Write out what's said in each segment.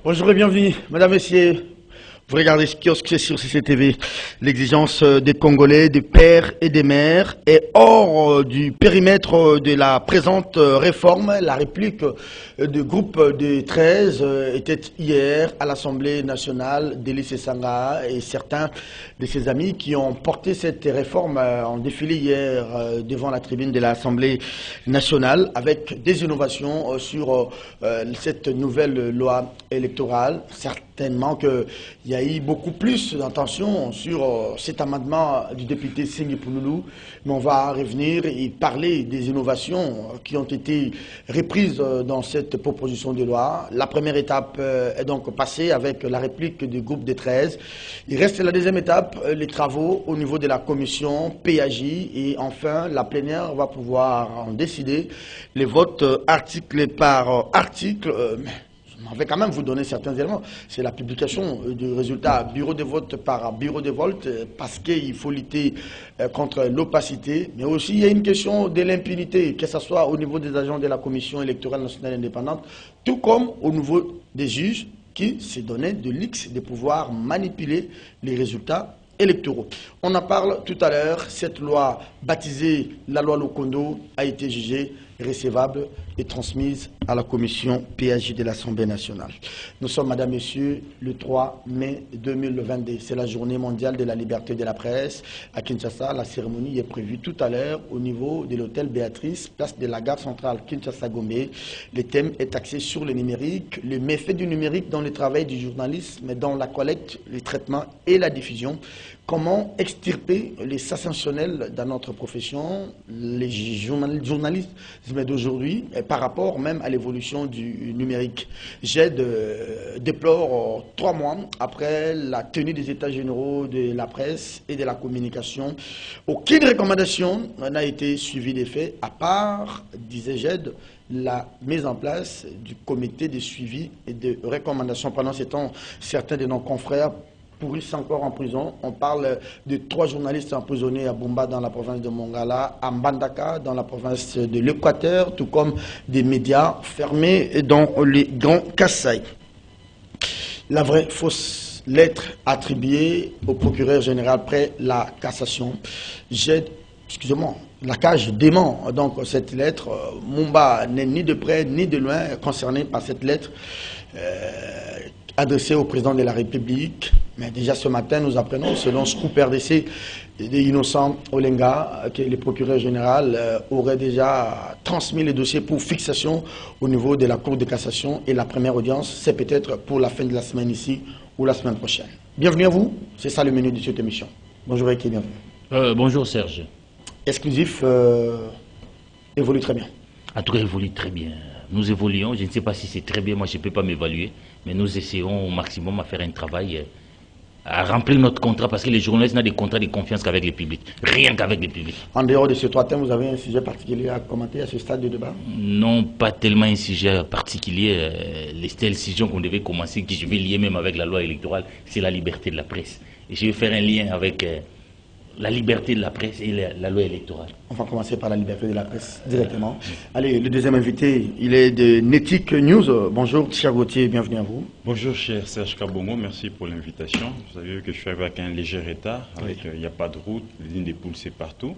Bonjour et bienvenue, Madame, Messieurs. Vous regardez ce kiosque, c'est sur CCTV. L'exigence des Congolais, des pères et des mères est hors du périmètre de la présente réforme. La réplique du groupe des 13 était hier à l'Assemblée nationale d'Élysée Sanga et certains de ses amis qui ont porté cette réforme ont défilé hier devant la tribune de l'Assemblée nationale avec des innovations sur cette nouvelle loi électorale. Certainement qu'il y a eu beaucoup plus d'attention sur cet amendement du député Singhi Pouloulou, mais on va revenir et parler des innovations qui ont été reprises dans cette proposition de loi. La première étape est donc passée avec la réplique du groupe des 13. Il reste la deuxième étape, les travaux au niveau de la commission PAJ et enfin la plénière va pouvoir en décider les votes article par article. Je vais quand même vous donner certains éléments. C'est la publication du résultat bureau de vote par bureau de vote parce qu'il faut lutter contre l'opacité. Mais aussi, il y a une question de l'impunité, que ce soit au niveau des agents de la Commission électorale nationale indépendante, tout comme au niveau des juges qui se donnaient de l'X de pouvoir manipuler les résultats électoraux. On en parle tout à l'heure. Cette loi, baptisée la loi Lokondo, a été jugée recevable et transmise à la commission PAJ de l'Assemblée nationale. Nous sommes, Madame, Messieurs, le 3 mai 2022. C'est la journée mondiale de la liberté de la presse. À Kinshasa, la cérémonie est prévue tout à l'heure au niveau de l'hôtel Béatrice, place de la gare centrale Kinshasa-Gombe. Le thème est axé sur le numérique, le méfait du numérique dans le travail du journalisme, dans la collecte, le traitement et la diffusion. Comment extirper les ascensionnels dans notre profession, les journalistes d'aujourd'hui, par rapport même à l'évolution du numérique. JED déplore 3 mois après la tenue des états généraux de la presse et de la communication. Aucune recommandation n'a été suivie des faits, à part, disait JED, la mise en place du comité de suivi et de recommandation. Pendant ce temps, certains de nos confrères pourrissent encore en prison. On parle de 3 journalistes emprisonnés à Bumba dans la province de Mongala, à Mbandaka dans la province de l'Équateur, tout comme des médias fermés dans les Grands Kassai. La vraie fausse lettre attribuée au procureur général après la cassation. Excusez-moi, la CAJ dément donc cette lettre. Mumba n'est ni de près ni de loin concerné par cette lettre adressée au président de la République. Mais déjà ce matin, nous apprenons, selon Scoop RDC d'Innocent Olenga, que le procureur général aurait déjà transmis les dossiers pour fixation au niveau de la Cour de cassation. Et la première audience, c'est peut-être pour la fin de la semaine ici ou la semaine prochaine. Bienvenue à vous, c'est ça le menu de cette émission. Bonjour Eki, bienvenue. Bonjour Serge. Exclusif évolue très bien. En tout cas, évolue très bien. Nous évoluons, je ne sais pas si c'est très bien, moi je ne peux pas m'évaluer, mais nous essayons au maximum à faire un travail, à remplir notre contrat, parce que les journalistes n'ont des contrats de confiance qu'avec le public, rien qu'avec le public. En dehors de ces 3 thèmes, vous avez un sujet particulier à commenter à ce stade de débat? Non, pas tellement un sujet particulier. Les telles décisions qu'on devait commencer, que je vais lier même avec la loi électorale, c'est la liberté de la presse. Et je vais faire un lien avec la liberté de la presse et la loi électorale. On va commencer par la liberté de la presse directement. Allez, le deuxième invité, il est de Netic News. Bonjour, cher Gauthier, bienvenue à vous. Bonjour, cher Serge Kabongo, merci pour l'invitation. Vous avez vu que je suis avec un léger retard, il n'y a pas de route, les lignes des poules c'est partout.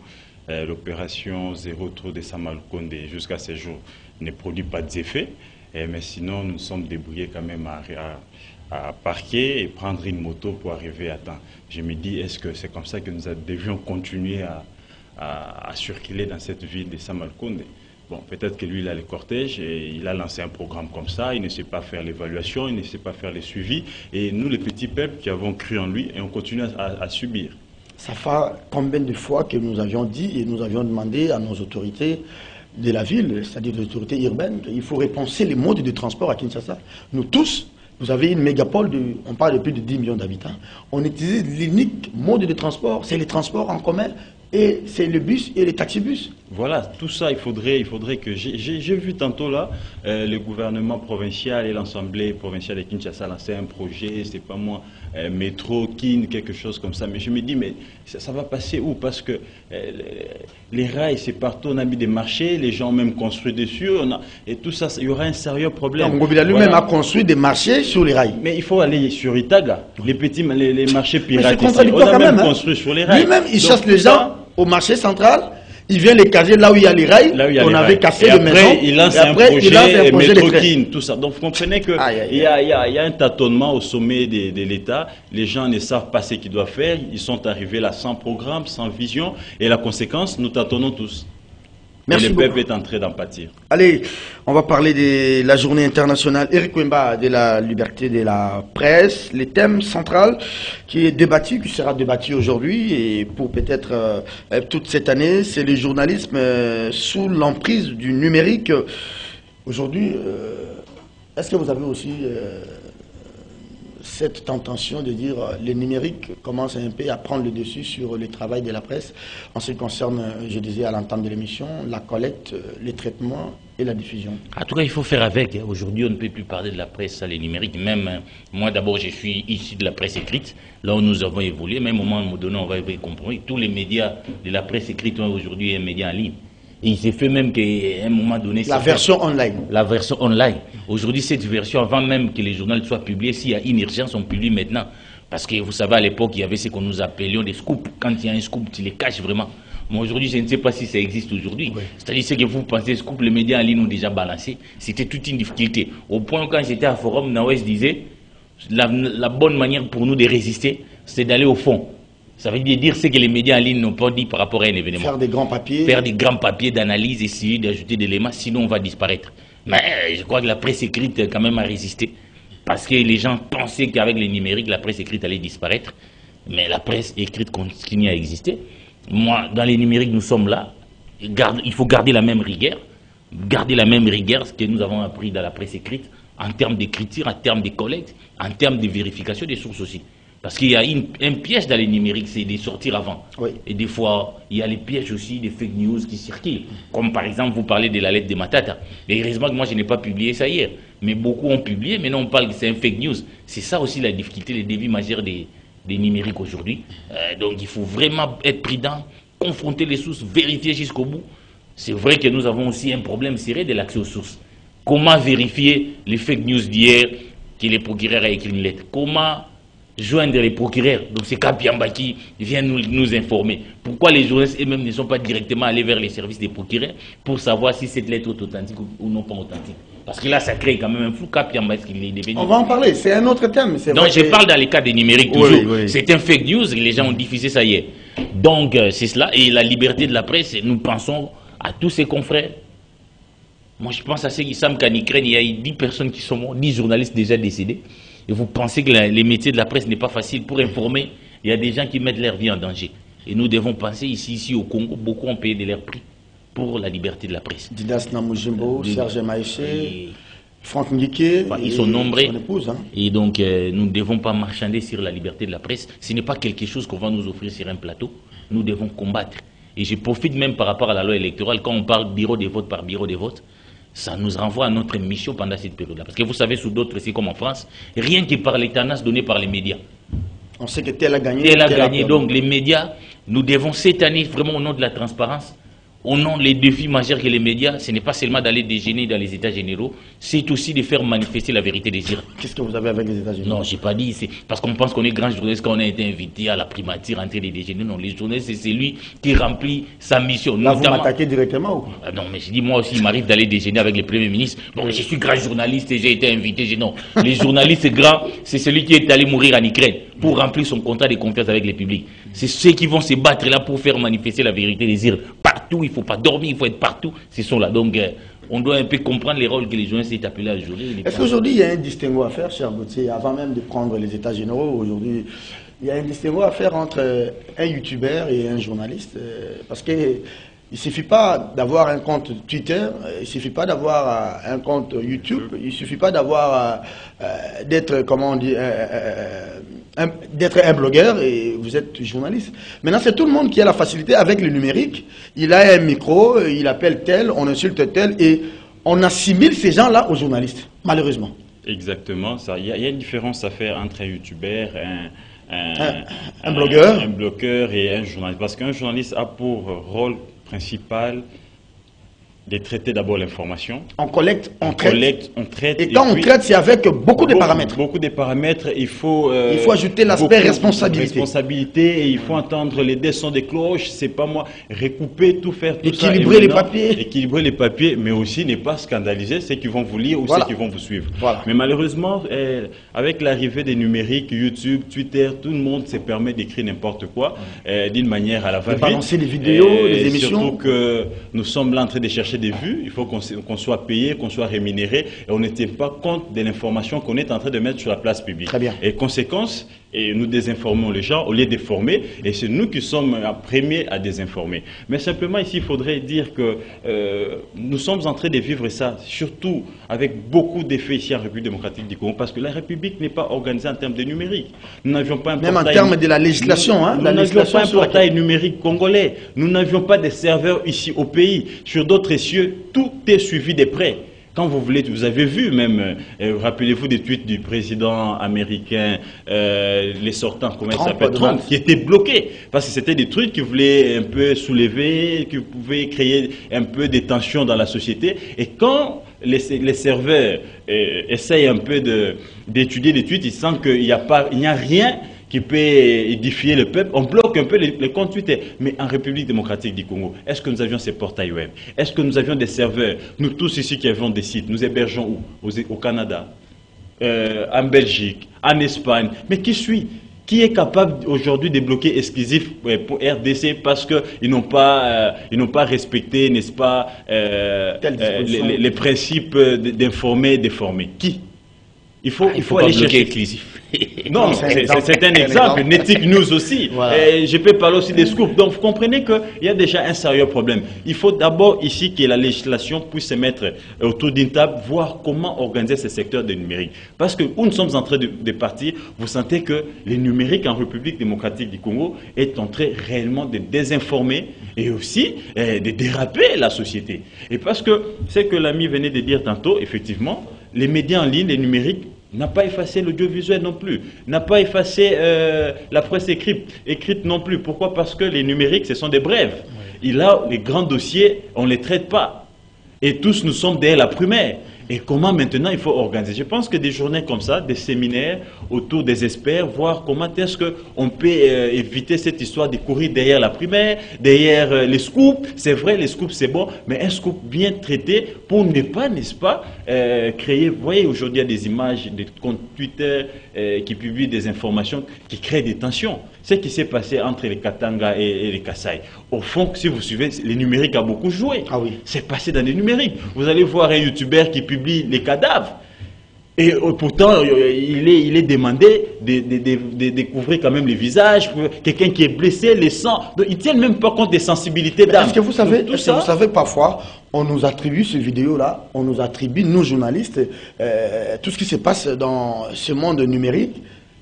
L'opération Zéro Trop de Samal-Konde jusqu'à ce jour ne produit pas d'effet, mais sinon nous sommes débrouillés quand même à parquer et prendre une moto pour arriver à temps. Je me dis, est-ce que c'est comme ça que nous devions continuer à circuler dans cette ville de Samal-Konde? Bon, peut-être que lui, il a le cortège et il a lancé un programme comme ça, il ne sait pas faire l'évaluation, il ne sait pas faire le suivi. Et nous, les petits peuples qui avons cru en lui, et on continue à subir. Ça fait combien de fois que nous avions dit et nous avions demandé à nos autorités de la ville, c'est-à-dire les autorités urbaines, qu'il faut repenser les modes de transport à Kinshasa. Nous tous, vous avez une mégapole, on parle de plus de 10 millions d'habitants. On utilise l'unique mode de transport, c'est les transports en commun. et c'est le bus et les taxibus. Voilà, tout ça, il faudrait que... J'ai vu tantôt là, le gouvernement provincial et l'Assemblée provinciale de Kinshasa lancer un projet, c'est pas moi, métro, Kin, quelque chose comme ça. Mais je me dis, mais ça va passer où? Parce que les rails, c'est partout, on a mis des marchés, les gens ont même construit dessus, et tout ça, il y aura un sérieux problème. Ngobila lui-même a construit des marchés sur les rails. Mais il faut aller sur Itaga, les marchés pirates. C'est contradictoire quand même. Construit sur les rails. Lui-même, il chasse les gens au marché central. Il vient les caser là où il y a les rails, on avait cassé les maisons. Il lance un projet métroquine, tout ça. Donc vous comprenez qu'il y a un tâtonnement au sommet de l'État. Les gens ne savent pas ce qu'ils doivent faire. Ils sont arrivés là sans programme, sans vision. Et la conséquence, nous tâtonnons tous. Merci et le beaucoup. peuple est en train d'en pâtir. Allez, on va parler de la journée internationale Eric Wemba de la liberté de la presse, le thème central qui est débattu, qui sera débattu aujourd'hui et pour peut-être toute cette année, c'est le journalisme sous l'emprise du numérique. Aujourd'hui, est-ce que vous avez aussi cette tentation de dire le numérique commence un peu à prendre le dessus sur le travail de la presse en ce qui concerne, je disais à l'entame de l'émission, la collecte, les traitements et la diffusion? En tout cas, il faut faire avec. Aujourd'hui, on ne peut plus parler de la presse à les numériques. Même moi, d'abord, je suis issu de la presse écrite, là où nous avons évolué. Même au moment donné, on va comprendre. Tous les médias de la presse écrite ont aujourd'hui un média en ligne. Et il s'est fait même qu'à un moment donné... La version online. La version online. Aujourd'hui, cette version, avant même que les journaux soient publiés, s'il y a une urgence, on publie maintenant. Parce que vous savez, à l'époque, il y avait ce que nous appelions des scoops. Quand il y a un scoop, tu les caches vraiment. Mais aujourd'hui, je ne sais pas si ça existe aujourd'hui. Oui. C'est-à-dire que vous pensez scoop, les médias en ligne ont déjà balancé. C'était toute une difficulté. Au point où quand j'étais à Forum, Nawes disait, la bonne manière pour nous de résister, c'est d'aller au fond. Ça veut dire ce que les médias en ligne n'ont pas dit par rapport à un événement. Faire des grands papiers. Faire des grands papiers d'analyse, essayer d'ajouter des éléments, sinon on va disparaître. Mais je crois que la presse écrite quand même a résisté. Parce que les gens pensaient qu'avec les numériques, la presse écrite allait disparaître. Mais la presse écrite continue à exister. Moi, dans les numériques, nous sommes là. Il faut garder la même rigueur. Garder la même rigueur, ce que nous avons appris dans la presse écrite, en termes d'écriture, en termes de collecte, en termes de vérification des sources aussi. Parce qu'il y a un piège dans les numériques, c'est de sortir avant. Oui. Et des fois, il y a les pièges aussi des fake news qui circulent. Comme par exemple, vous parlez de la lettre de Matata. Et heureusement que moi, je n'ai pas publié ça hier. Mais beaucoup ont publié, mais non, on parle que c'est un fake news. C'est ça aussi la difficulté, le défi majeur des numériques aujourd'hui. Donc il faut vraiment être prudent, confronter les sources, vérifier jusqu'au bout. C'est vrai que nous avons aussi un problème serré de l'accès aux sources. Comment vérifier les fake news d'hier que le procureur a écrit une lettre? Comment joindre les procureurs? Donc c'est Kapiamba qui vient nous informer. Pourquoi les journalistes eux-mêmes ne sont pas directement allés vers les services des procureurs pour savoir si cette lettre est authentique ou non pas authentique? Parce que là, ça crée quand même un flou. Kapiamba, est-ce qu'il est devenu... On va en parler, c'est un autre thème. Donc je parle dans les cas des numériques toujours. Oui, oui. C'est un fake news, les gens ont diffusé ça hier. Donc c'est cela. Et la liberté de la presse, nous pensons à tous ses confrères. Moi je pense à ceux qui savent qu'en Ukraine, il y a 10 personnes qui sont mortes, 10 journalistes déjà décédés. Et vous pensez que les métiers de la presse n'est pas facile pour informer. Il y a des gens qui mettent leur vie en danger. Et nous devons penser ici au Congo, beaucoup ont payé de leur prix pour la liberté de la presse. Didas Namujimbo, Serge Maïché, Franck Ndike, ils sont nombreux. Son épouse, hein. Et donc nous ne devons pas marchander sur la liberté de la presse. Ce n'est pas quelque chose qu'on va nous offrir sur un plateau. Nous devons combattre. Et je profite même par rapport à la loi électorale, quand on parle bureau de vote par bureau de vote, ça nous renvoie à notre mission pendant cette période-là. Parce que vous savez, sous d'autres, c'est comme en France, rien que par les tendances données par les médias. On sait que tel a gagné. Tel a gagné. Donc les médias, nous devons cette année, vraiment au nom de la transparence, au nom des défis majeurs que les médias, ce n'est pas seulement d'aller déjeuner dans les états généraux, c'est aussi de faire manifester la vérité des dires. Qu'est-ce que vous avez avec les états généraux? Non, je n'ai pas dit, c'est parce qu'on pense qu'on est grand journaliste quand on a été invité à la primature en train de déjeuner. Non, les journalistes, c'est celui qui remplit sa mission. Là, vous m'attaquez directement ou? Non, mais je dis, moi aussi, il m'arrive d'aller déjeuner avec le Premier ministre. Bon, je suis grand journaliste et j'ai été invité. Non, les journalistes grands, c'est celui qui est allé mourir en Ukraine pour remplir son contrat de confiance avec le public. C'est ceux qui vont se battre là pour faire manifester la vérité des dires. Partout, il ne faut pas dormir, il faut être partout. Ce sont là. Donc, on doit un peu comprendre les rôles que les journalistes sont appelés à jouer. Est-ce qu'aujourd'hui, il y a un distinguo à faire, cher Gauthier, avant même de prendre les états généraux, aujourd'hui, il y a un distinguo à faire entre un youtubeur et un journaliste, parce que il ne suffit pas d'avoir un compte Twitter, il ne suffit pas d'avoir un compte YouTube, il ne suffit pas d'avoir d'être, comment on dit, d'être un blogueur et vous êtes journaliste. Maintenant, c'est tout le monde qui a la facilité avec le numérique. Il a un micro, il appelle tel, on insulte tel et on assimile ces gens-là aux journalistes, malheureusement. Exactement. Il y a une différence à faire entre un youtubeur, un blogueur. Un blogueur et un journaliste. Parce qu'un journaliste a pour rôle principal de traiter d'abord l'information. On collecte, on traite. Et puis, quand on traite, c'est avec beaucoup de paramètres. Beaucoup de paramètres. Il faut ajouter l'aspect responsabilité. Responsabilité, et il faut entendre les deux sons des cloches. C'est pas moi. Recouper, tout faire, tout ça. Équilibrer les papiers. Équilibrer les papiers, mais aussi ne pas scandaliser ceux qui vont vous lire ou ceux qui vont vous suivre. Voilà. Mais malheureusement, avec l'arrivée des numériques, YouTube, Twitter, tout le monde se permet d'écrire n'importe quoi d'une manière à la va-vite. Balancer des vidéos, des émissions. Surtout que nous sommes là en train de chercher des vues, il faut qu'on soit payé, qu'on soit rémunéré, et on ne tient pas compte de l'information qu'on est en train de mettre sur la place publique. Très bien. Et conséquence, nous désinformons les gens au lieu de former, et c'est nous qui sommes premiers à désinformer. Mais simplement ici, il faudrait dire que nous sommes en train de vivre ça, surtout avec beaucoup d'effets ici en République démocratique du Congo, parce que la République n'est pas organisée en termes de numérique. Nous n'avions pas un même en termes de la législation. Nous n'avions pas un portail numérique congolais. Nous n'avions pas de serveurs ici au pays. Sur d'autres cieux, tout est suivi de près. Quand vous voulez, vous avez vu même, rappelez-vous des tweets du président américain, les sortants, comment il s'appelle, Trump, qui étaient bloqués. Parce que c'était des trucs qui voulaient un peu soulever, qui pouvaient créer un peu de tensions dans la société. Et quand les serveurs essayent un peu d'étudier des tweets, ils sentent qu'il n'y a rien qui peut édifier le peuple, on bloque un peu les comptes Twitter. Mais en République démocratique du Congo, est-ce que nous avions ces portails web? Est-ce que nous avions des serveurs? Nous tous ici qui avons des sites, nous hébergeons où? Au Canada, en Belgique, en Espagne. Mais qui est capable aujourd'hui de bloquer exclusif pour RDC parce qu'ils n'ont pas respecté, n'est-ce pas, les principes d'informer et de former? Qui? Il faut pas aller bloquer chercher exclusif. Non, c'est un exemple. Nettic News aussi. Voilà. Et je peux parler aussi des scoops. Donc, vous comprenez qu'il y a déjà un sérieux problème. Il faut d'abord ici que la législation puisse se mettre autour d'une table, voir comment organiser ce secteur du numérique. Parce que où nous sommes en train de partir, vous sentez que le numérique en République démocratique du Congo est en train réellement de désinformer et aussi de déraper la société. Et parce que ce que l'ami venait de dire tantôt, effectivement, les médias en ligne, les numériques, n'a pas effacé l'audiovisuel non plus, n'a pas effacé la presse écrite non plus. Pourquoi? Parce que les numériques, ce sont des brèves. Oui. Et là, les grands dossiers, on ne les traite pas. Et tous, nous sommes derrière la primaire. Et comment maintenant il faut organiser? Je pense que des journées comme ça, des séminaires autour des experts, voir comment est-ce qu'on peut éviter cette histoire de courir derrière la primaire, derrière les scoops. C'est vrai, les scoops c'est bon, mais un scoop bien traité pour ne pas, n'est-ce pas, créer. Vous voyez, aujourd'hui il y a des images, des comptes Twitter qui publient des informations qui créent des tensions. Ce qui s'est passé entre les Katanga et les Kasaï. Au fond, si vous suivez, les numériques a beaucoup joué. Ah oui. C'est passé dans les numériques. Vous allez voir un youtubeur qui publie les cadavres. Et pourtant, il est demandé de découvrir quand même les visages. Quelqu'un qui est blessé, les sangs. Donc, ils ne tiennent même pas compte des sensibilités d'âme. Est-ce que vous savez, parfois, on nous attribue ces vidéos-là, on nous attribue, nous journalistes, tout ce qui se passe dans ce monde numérique,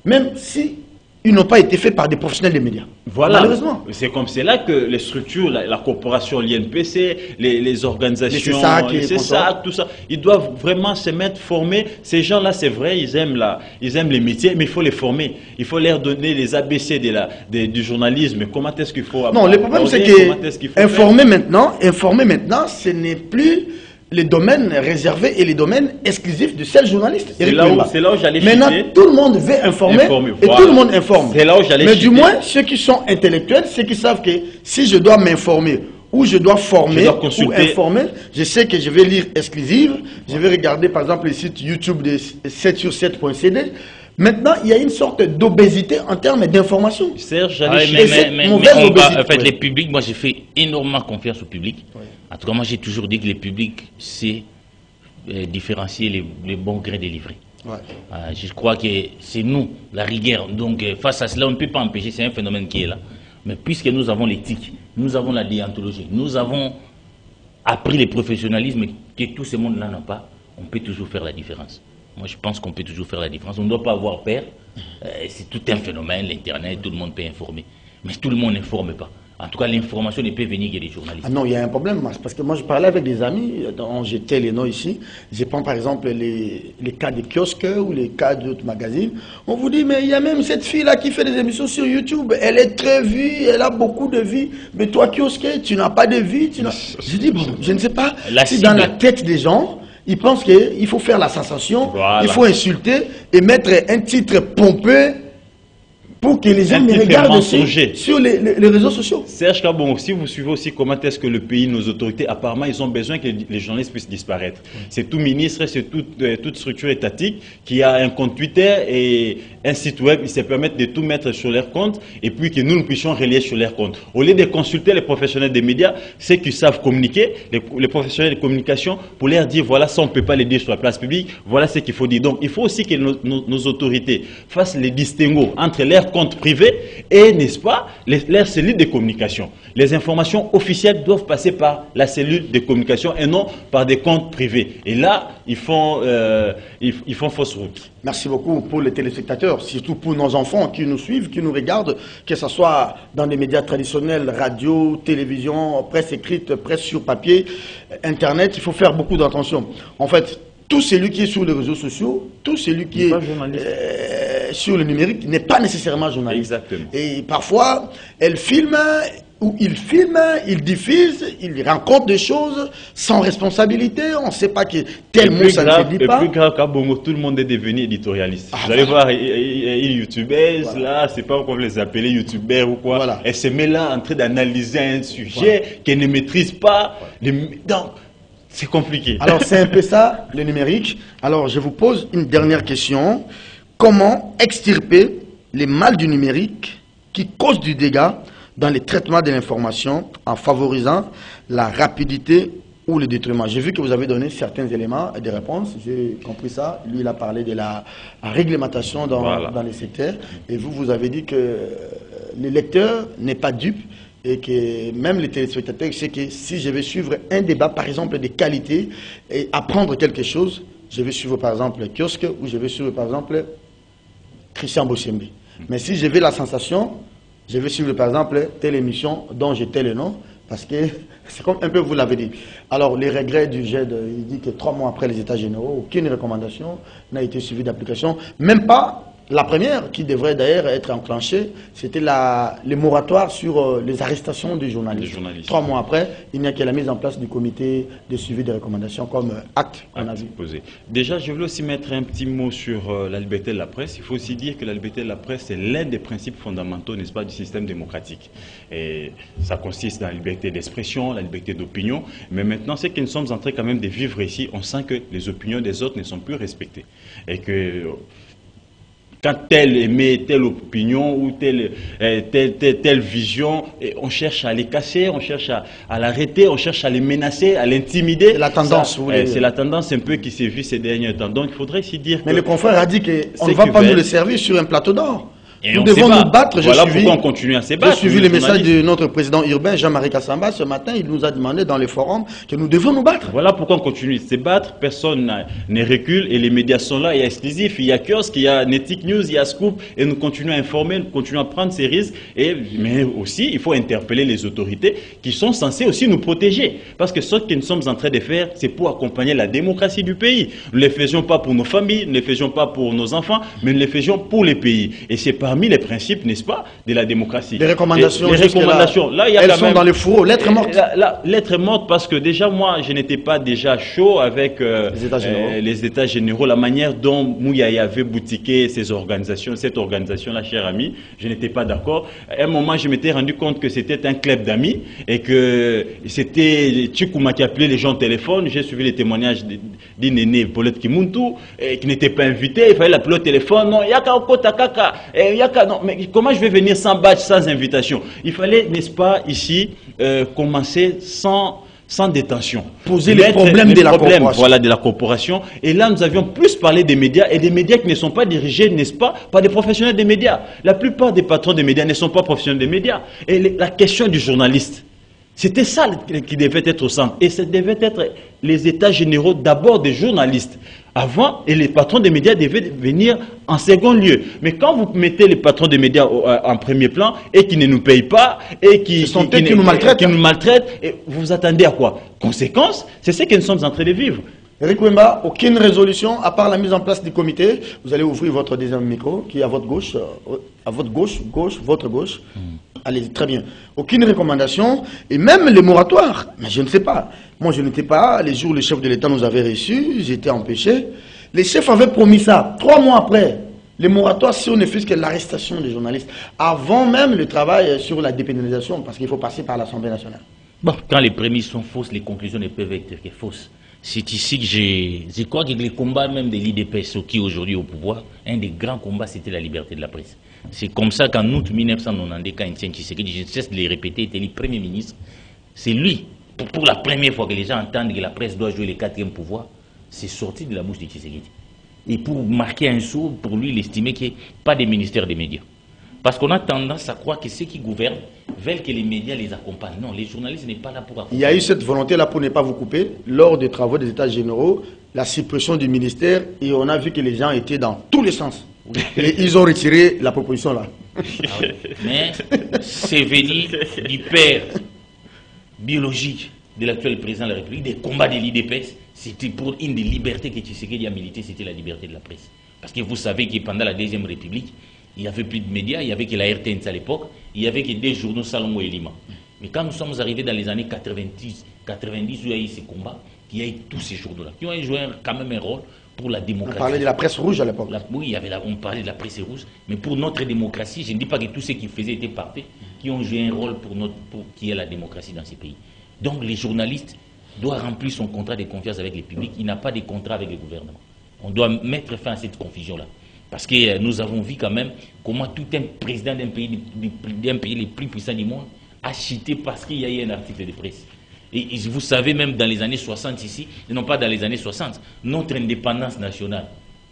même si ils n'ont pas été faits par des professionnels des médias. Voilà. Malheureusement. C'est comme cela que les structures, la corporation, l'INPC, les organisations, les CESAC, tout ça, ils doivent vraiment se mettre, former. Ces gens-là, c'est vrai, ils aiment les métiers, mais il faut les former. Il faut leur donner les ABC du journalisme. Comment est-ce qu'il faut... Non, le problème, c'est que informer maintenant, ce n'est plus les domaines réservés et les domaines exclusifs de seul journaliste. C'est là où j'allais chuter. Maintenant, tout le monde veut informer et tout le monde informe. C'est là où j'allais Mais du moins, ceux qui sont intellectuels, ceux qui savent que si je dois m'informer ou je dois former ou informer, je sais que je vais lire exclusive, je vais regarder par exemple le site YouTube de 7sur7.cd. Maintenant, il y a une sorte d'obésité en termes d'information. Serge, en fait, les publics, moi j'ai fait énormément confiance au public. Oui. En tout cas, moi j'ai toujours dit que les publics, c'est différencier les bons grains des livrets. Ouais. Je crois que c'est nous, la rigueur. Donc face à cela, on ne peut pas empêcher, c'est un phénomène qui est là. Mais puisque nous avons l'éthique, nous avons la déontologie, nous avons appris le professionnalisme que tout ce monde-là n'a pas, on peut toujours faire la différence. Moi, je pense qu'on peut toujours faire la différence. On ne doit pas avoir peur. C'est tout un phénomène, l'Internet, tout le monde peut informer. Mais tout le monde n'informe pas. En tout cas, l'information ne peut venir que des journalistes. Ah non, il y a un problème, parce que moi je parlais avec des amis, dont j'étais les noms ici. Je prends par exemple les cas des kiosques ou les cas d'autres magazines. On vous dit, mais il y a même cette fille-là qui fait des émissions sur YouTube. Elle est très vue, elle a beaucoup de vie. Mais toi, kiosque, tu n'as pas de vie. Je dis, bon, je ne sais pas si dans la tête des gens, ils pensent qu'il faut faire la sensation, voilà. Il faut insulter et mettre un titre pompeux pour que les gens me regardent sur les réseaux sociaux. Serge Kabongo, si vous suivez aussi comment est-ce que le pays, nos autorités, apparemment, ils ont besoin que les journalistes puissent disparaître. C'est tout ministre, c'est toute structure étatique qui a un compte Twitter et un site web, ils se permettent de tout mettre sur leur compte et puis que nous puissions relayer sur leur compte. Au lieu de consulter les professionnels des médias, ceux qui savent communiquer, les professionnels de communication, pour leur dire, voilà, ça on ne peut pas les dire sur la place publique, voilà ce qu'il faut dire. Donc, il faut aussi que nos autorités fassent les distinguos entre leurs comptes privés et, n'est-ce pas, leurs cellules de communication. Les informations officielles doivent passer par la cellule de communication et non par des comptes privés. Et là, ils font fausse route. Merci beaucoup pour les téléspectateurs, surtout pour nos enfants qui nous suivent, qui nous regardent, que ce soit dans les médias traditionnels, radio, télévision, presse écrite, presse sur papier, Internet. Il faut faire beaucoup d'attention. En fait, tout celui qui est sur les réseaux sociaux, tout celui qui est sur le numérique n'est pas nécessairement journaliste. Exactement. Et parfois, elle filme, ou il filme, il diffuse, il rencontre des choses sans responsabilité. On ne sait pas que tel mot, ça ne se dit pas. Et plus grave qu'à Bongo, tout le monde est devenu éditorialiste. Vous allez voir, une youtubeuse, voilà. Là, c'est pas comment les appeler, youtubeurs ou quoi. Voilà. Elle se met là en train d'analyser un sujet qu'elle ne maîtrise pas. Donc, c'est compliqué. Alors, c'est un peu ça, le numérique. Alors, je vous pose une dernière question. Comment extirper les mal du numérique qui causent du dégât dans les traitements de l'information en favorisant la rapidité ou le détriment? J'ai vu que vous avez donné certains éléments et des réponses. J'ai compris ça. Lui, il a parlé de la réglementation dans les secteurs. Et vous avez dit que le lecteur n'est pas dupe. Et que même les téléspectateurs, c'est que si je vais suivre un débat, par exemple, de qualité, et apprendre quelque chose, je vais suivre, par exemple, Kiosque, ou je vais suivre, par exemple, Christian Bossembe. Mais si je veux la sensation, je vais suivre, par exemple, telle émission dont j'ai tel nom, parce que c'est comme un peu vous l'avez dit. Alors, les regrets du GED, il dit que 3 mois après les États généraux, aucune recommandation n'a été suivie d'application, même pas. La première, qui devrait d'ailleurs être enclenchée, c'était le moratoire sur les arrestations des journalistes. 3 mois après, il n'y a que la mise en place du comité de suivi des recommandations comme acte qu'on a vu. Déjà, je voulais aussi mettre un petit mot sur la liberté de la presse. Il faut aussi dire que la liberté de la presse, c'est l'un des principes fondamentaux, n'est-ce pas, du système démocratique. Et ça consiste dans la liberté d'expression, la liberté d'opinion. Mais maintenant, c'est que nous sommes en train quand même de vivre ici, on sent que les opinions des autres ne sont plus respectées. Et que quand tel émet telle opinion ou telle vision, on cherche à les casser, on cherche à l'arrêter, on cherche à les menacer, à l'intimider. C'est la tendance, vous voulez dire. C'est la tendance un peu qui s'est vue ces derniers temps. Donc il faudrait aussi dire Mais le confrère a dit qu'on ne va pas nous le servir sur un plateau d'or. Et nous devons nous battre. Voilà pourquoi on continue à se battre. J'ai suivi le message de notre président urbain, Jean-Marie Kassamba, ce matin. Il nous a demandé dans les forums que nous devons nous battre. Voilà pourquoi on continue à se battre. Personne ne recule et les médias sont là. Il y a Exclusif, il y a Kiosque, il y a Netic News, il y a Scoop. Et nous continuons à informer, nous continuons à prendre ces risques. Mais aussi, il faut interpeller les autorités qui sont censées aussi nous protéger. Parce que ce que nous sommes en train de faire, c'est pour accompagner la démocratie du pays. Nous ne le faisions pas pour nos familles, nous ne le faisions pas pour nos enfants, mais nous le faisions pour les pays. Et c'est parmi les principes, n'est-ce pas, de la démocratie. Les recommandations, là, il y a elles sont dans les fourreaux, lettre morte. Lettre morte parce que déjà, moi, je n'étais pas déjà chaud avec les États généraux, la manière dont Mouyaya avait boutiqué cette organisation-là, cher ami, je n'étais pas d'accord. À un moment, je m'étais rendu compte que c'était un club d'amis et que c'était Tchikouma qui appelait les gens au téléphone. J'ai suivi les témoignages d'une aînée, Paulette Kimuntu, qui n'était pas invitée, il fallait l'appeler au téléphone. Non, Yaka Okota Kaka, Yaka, non, mais comment je vais venir sans badge, sans invitation? Il fallait, n'est-ce pas, ici, commencer sans détention. Poser les problèmes de la corporation. Voilà, de la corporation. Et là, nous avions plus parlé des médias, et des médias qui ne sont pas dirigés, n'est-ce pas, par des professionnels des médias. La plupart des patrons des médias ne sont pas professionnels des médias. Et la question du journaliste, C'était ça qui devait être au centre. Et ça devait être les états généraux d'abord des journalistes. Avant, et les patrons des médias devaient venir en second lieu. Mais quand vous mettez les patrons des médias en premier plan et qui ne nous payent pas et qui nous maltraitent, et vous attendez à quoi? Conséquence, c'est ce que nous sommes en train de vivre. Eric Wemba, aucune résolution à part la mise en place du comité. Vous allez ouvrir votre deuxième micro qui est à votre gauche, votre gauche. Allez, très bien. Aucune recommandation et même les moratoires. Mais je ne sais pas. Moi, je n'étais pas. Les jours où le chef de l'État nous avait reçus, j'étais empêché. Les chefs avaient promis ça. 3 mois après, les moratoires, si on ne fait que l'arrestation des journalistes, avant même le travail sur la dépénalisation, parce qu'il faut passer par l'Assemblée nationale. Bon, quand les prémices sont fausses, les conclusions ne peuvent être que fausses. C'est ici que je crois que les combats même de l'IDPS qui est aujourd'hui au pouvoir, un des grands combats, c'était la liberté de la presse. C'est comme ça qu'en août 1990, quand Étienne Tshisekedi, je cesse de les répéter, était le Premier ministre, c'est lui, pour la première fois que les gens entendent que la presse doit jouer le 4e pouvoir, c'est sorti de la bouche de Tshisekedi. Et pour marquer un saut, pour lui, il estimait qu'il n'y ait pas de ministère des médias. Parce qu'on a tendance à croire que ceux qui gouvernent veulent que les médias les accompagnent. Non, les journalistes n'est pas là pour accompagner. Il y a eu cette volonté-là pour ne pas vous couper lors des travaux des États généraux, la suppression du ministère, et on a vu que les gens étaient dans tous les sens. Et ils ont retiré la proposition là. Ah oui. Mais c'est venu du père biologique de l'actuel président de la République, des combats de l'IDPS. C'était pour une des libertés que Tshisekedi a milité, c'était la liberté de la presse. Parce que vous savez que pendant la Deuxième République, il n'y avait plus de médias, il n'y avait que la RTNC à l'époque, il n'y avait que des journaux Salomon et Lima. Mais quand nous sommes arrivés dans les années 90 où il y a eu ces combats, il y a eu tous ces journaux-là, qui ont joué quand même un rôle pour la démocratie. On parlait de la presse rouge à l'époque. Oui, on parlait de la presse rouge, mais pour notre démocratie, je ne dis pas que tous ceux qui faisaient étaient parfaits, qui ont joué un rôle pour qu'il y ait la démocratie dans ces pays. Donc les journalistes doivent remplir son contrat de confiance avec le public, il n'a pas de contrat avec le gouvernement. On doit mettre fin à cette confusion-là. Parce que nous avons vu quand même comment tout un président d'un pays les plus puissants du monde a chuté parce qu'il y a eu un article de presse. Et vous savez, même dans les années 60 ici, et non pas dans les années 60, notre indépendance nationale,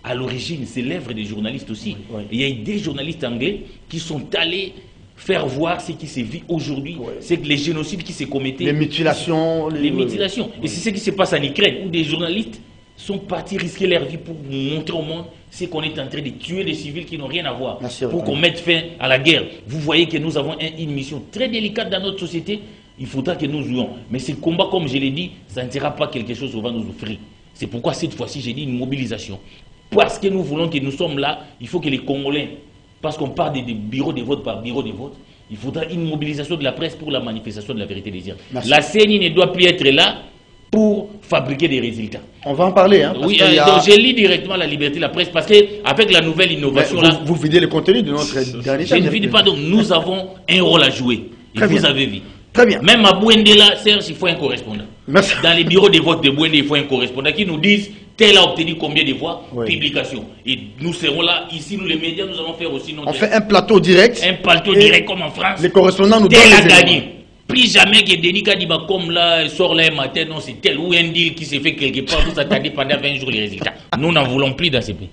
à l'origine, c'est l'œuvre des journalistes aussi. Oui. Il y a eu des journalistes anglais qui sont allés faire voir ce qui se vit aujourd'hui, c'est que les génocides qui se commettaient. Les mutilations. Les mutilations. Et c'est ce qui se passe en Ukraine, où des journalistes sont partis risquer leur vie pour montrer au monde ce qu'on est en train de tuer des civils qui n'ont rien à voir, pour qu'on mette fin à la guerre. Vous voyez que nous avons une mission très délicate dans notre société, il faudra que nous jouions. Mais ce combat, comme je l'ai dit, ça ne sera pas quelque chose qui va nous offrir. C'est pourquoi cette fois-ci, j'ai dit une mobilisation. Parce que nous voulons que nous sommes là, il faut que les Congolais, parce qu'on parle des bureaux de vote par bureau de vote, il faudra une mobilisation de la presse pour la manifestation de la vérité des dires. La CENI ne doit plus être là pour fabriquer des résultats. On va en parler. Hein, oui, donc je lis directement la liberté de la presse parce qu'avec la nouvelle innovation là... Vous videz le contenu de notre dernier. Je ne vide pas, donc nous avons un rôle à jouer. Et vous avez vu. Très bien. Même à Bouendela, Serge, il faut un correspondant. Merci. Dans les bureaux de vote de Bouendela, il faut un correspondant qui nous dise tel a obtenu combien de voix, publication. Et nous serons là, ici, nous les médias, nous allons faire aussi notre... On fait un plateau direct. Un plateau direct comme en France. Les correspondants nous donnent tel a gagné. Plus jamais que Denis Kadiba comme là, sort là un matin, non, c'est tel ou un deal qui s'est fait quelque part, vous attendez pendant 20 jours les résultats. Nous n'en voulons plus dans ces pays.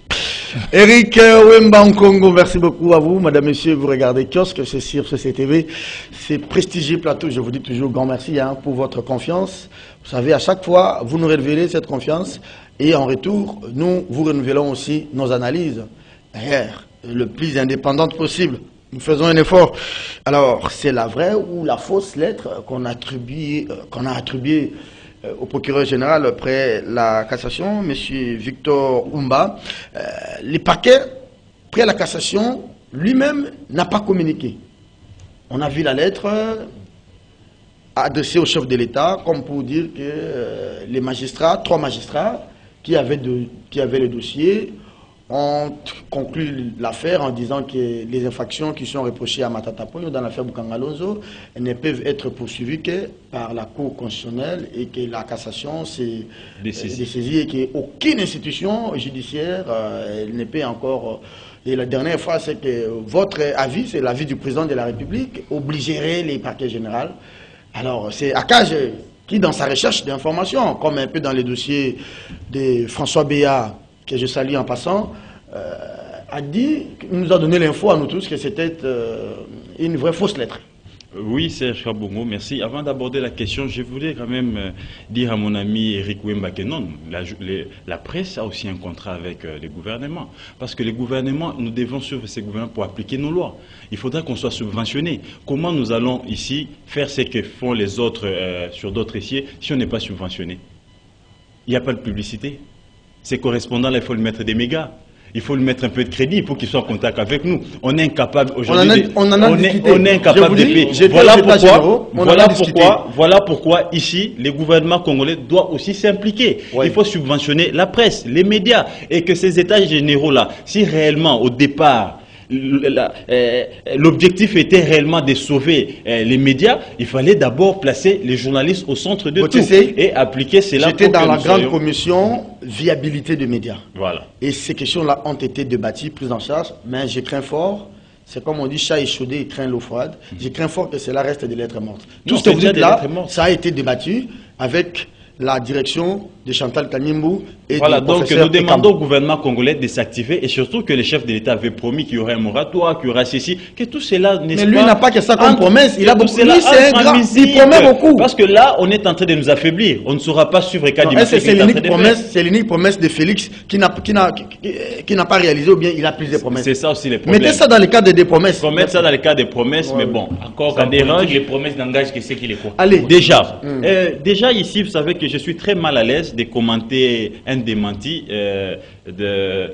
Eric Wemba en Congo, merci beaucoup à vous. Madame, Monsieur, vous regardez Kiosque, c'est sur CCTV. C'est prestigieux plateau, je vous dis toujours grand merci pour votre confiance. Vous savez, à chaque fois, vous nous révélez cette confiance et en retour, nous vous renouvelons aussi nos analyses. D'ailleurs, le plus indépendante possible. Nous faisons un effort. Alors, c'est la vraie ou la fausse lettre qu'on a attribuée au procureur général après la cassation, M. Victor Oumba. Le parquet, après la cassation, lui-même n'a pas communiqué. On a vu la lettre adressée au chef de l'État, comme pour dire que les magistrats, 3 magistrats qui avaient le dossier, ont conclu l'affaire en disant que les infractions qui sont reprochées à Matata Ponyo dans l'affaire Boukangalonzo ne peuvent être poursuivies que par la Cour constitutionnelle et que la cassation s'est dessaisie et qu'aucune institution judiciaire ne peut encore... Et la dernière fois, c'est que votre avis, c'est l'avis du président de la République, obligerait les parquets généraux. Alors, c'est Akage qui, dans sa recherche d'informations, comme un peu dans les dossiers de François Béat, que je salue en passant, il nous a donné l'info à nous tous que c'était une vraie fausse lettre. Oui, Serge Kabongo, merci. Avant d'aborder la question, je voulais quand même dire à mon ami Eric Wemba que non, la presse a aussi un contrat avec les gouvernements. Parce que les gouvernements, nous devons suivre ces gouvernements pour appliquer nos lois. Il faudra qu'on soit subventionné. Comment nous allons ici faire ce que font les autres sur d'autres essiers si on n'est pas subventionné? Il n'y a pas de publicité. Ces correspondants-là, il faut le mettre des mégas. Il faut lui mettre un peu de crédit pour qu'il soit en contact avec nous. On est incapable aujourd'hui. On est incapable de payer. Voilà pourquoi ici, les gouvernements congolais doivent aussi s'impliquer. Il faut subventionner la presse, les médias, et que ces états généraux-là, si réellement au départ l'objectif était réellement de sauver les médias, il fallait d'abord placer les journalistes au centre de tout et appliquer cela. J'étais dans la grande commission viabilité des médias. Voilà. Et ces questions-là ont été débattues, prises en charge, mais je crains fort, c'est comme on dit, chat échaudé, il craint l'eau froide. Je crains fort que cela reste des lettres mortes. Tout ce que vous dites là, ça a été débattu avec la direction de Chantal Kanimbu et voilà, du donc nous demandons au gouvernement congolais de s'activer et surtout que les chefs de l'État avaient promis qu'il y aurait un moratoire, qu'il y aurait ceci, que tout cela n'est pas... Mais lui n'a pas que ça comme promesse, il a beaucoup, lui c'est un grand, il promet beaucoup. Parce que là, on est en train de nous affaiblir, on ne saura pas suivre c'est l'unique promesse de Félix qui n'a pas réalisé ou bien il a plus de promesses. C'est ça aussi les problèmes. Mettez ça dans le cadre des promesses. Mettre ça dans le cadre des promesses, mais bon, encore quand les promesses n'engagent que c'est qu'il est quoi. Allez. Déjà ici, vous savez que je suis très mal à l'aise de commenter un démenti d'une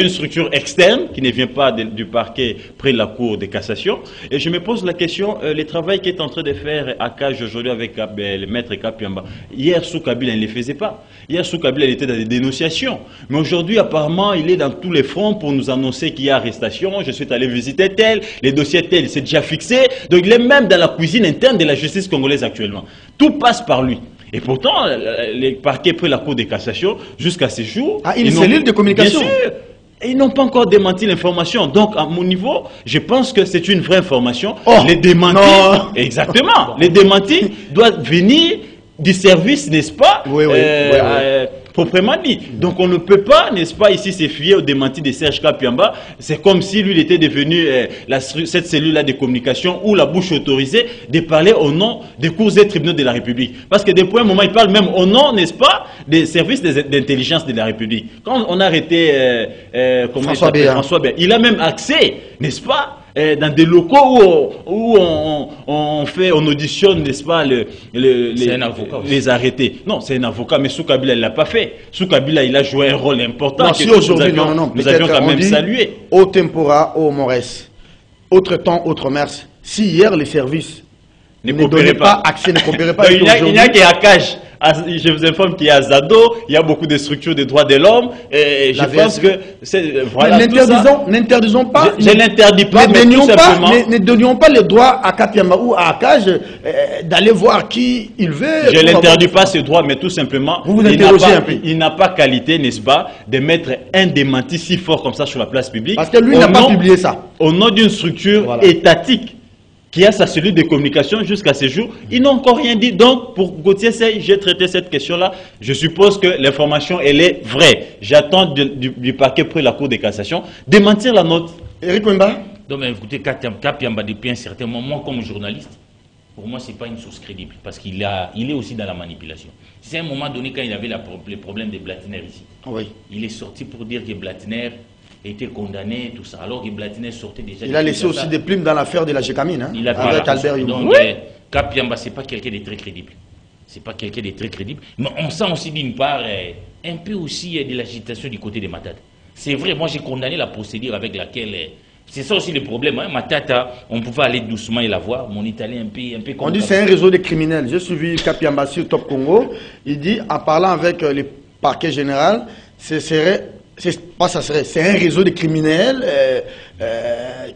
structure externe qui ne vient pas du parquet près de la Cour de cassation. Et je me pose la question, le travail qu'est en train de faire Akaj aujourd'hui avec le maître Kapiamba, hier sous Kabila il ne le faisait pas. Hier sous Kabila il était dans des dénonciations. Mais aujourd'hui apparemment il est dans tous les fronts pour nous annoncer qu'il y a arrestation, je suis allé visiter tel, les dossiers tel, c'est déjà fixé. Donc il est même dans la cuisine interne de la justice congolaise actuellement. Tout passe par lui. Et pourtant, les parquets près la Cour de cassation, jusqu'à ce jour... Ah, une cellule de communication. Bien sûr. Et ils n'ont pas encore démenti l'information. Donc, à mon niveau, je pense que c'est une vraie information. Les démentis... Exactement. Les démentis doivent venir du service, n'est-ce pas? Proprement dit. Donc on ne peut pas, n'est-ce pas, ici se fier au démenti de Serge Kapiamba. C'est comme si lui il était devenu cette cellule-là de communication ou la bouche autorisée de parler au nom des cours et tribunaux de la République. Parce que depuis un moment, il parle même au nom, n'est-ce pas, des services d'intelligence de la République. Quand on a arrêté François Béat, il a même accès, n'est-ce pas, dans des locaux où on auditionne, n'est-ce pas, les arrêtés. Non, c'est un avocat, mais sous Kabila, il ne l'a pas fait. Sous Kabila, il a joué un rôle important. Si aujourd'hui, nous avions quand même salué. Au tempora, au mores, autre temps, autre mers. Si hier, les services ne donnaient pas accès, ne coopéraient pas. Il n'y a qu'à Akaj. Je vous informe qu'il y a Zado, il y a beaucoup de structures des droits de l'homme, et je pense que voilà, n'interdisons pas. Je n'interdis pas, mais tout simplement... Ne donnions pas le droit à Kapiamba ou à Akaj d'aller voir qui il veut. Je n'interdis pas ce droit, mais tout simplement, il n'a pas qualité, n'est-ce pas, de mettre un démenti si fort comme ça sur la place publique. Parce que lui n'a pas publié ça. Au nom d'une structure étatique qui a sa cellule de communication jusqu'à ce jour, ils n'ont encore rien dit. Donc, pour Gauthier Sey, j'ai traité cette question-là. Je suppose que l'information, elle est vraie. J'attends du parquet près la Cour de cassation démentir la note. Eric Wemba. Donc, écoutez, Kapiamba, depuis un certain moment, comme journaliste, pour moi, ce n'est pas une source crédible. Parce qu'il est aussi dans la manipulation. C'est à un moment donné, quand il avait les problèmes de Blatiner ici. Oui. Il est sorti pour dire que Blatiner était condamné, tout ça, alors que Blatiner sortait déjà... Il a laissé aussi des plumes dans l'affaire de la Gécamine, hein, il a avec Albert Youmou. Donc, Kapiamba, ce n'est pas quelqu'un de très crédible. C'est pas quelqu'un de très crédible. Mais on sent aussi d'une part un peu aussi de l'agitation du côté de Matata. C'est vrai, moi j'ai condamné la procédure avec laquelle... c'est ça aussi le problème, hein. Matata, on pouvait aller doucement et la voir. Mon italien un peu on dit c'est un réseau de criminels. J'ai suivi Kapiamba sur Top Congo. Il dit, en parlant avec le parquet général, c'est un réseau de criminels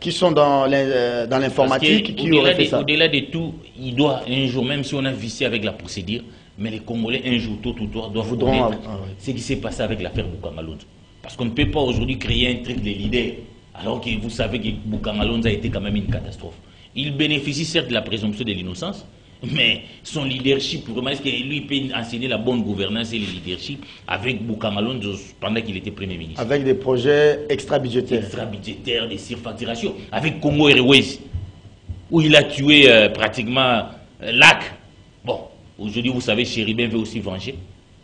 qui sont dans l'informatique qui aurait fait ça. Au-delà de tout, il doit un jour, même si on a vicié avec la procédure, mais les Congolais un jour, tôt ou tard, doivent connaître ce qui s'est passé avec l'affaire Bukamalonzo. Parce qu'on ne peut pas aujourd'hui créer un truc de leader, alors que vous savez que Bukamalonzo a été quand même une catastrophe. Il bénéficie certes de la présomption de l'innocence, mais son leadership, vraiment, est-ce que lui peut enseigner la bonne gouvernance et le leadership avec Bukamalonzo pendant qu'il était Premier ministre? Avec des projets extra-budgétaires. Extra-budgétaires, des surfacturations. Avec Congo Airways. où il a tué pratiquement Lac. Bon, aujourd'hui, vous savez, Chéribin veut aussi venger.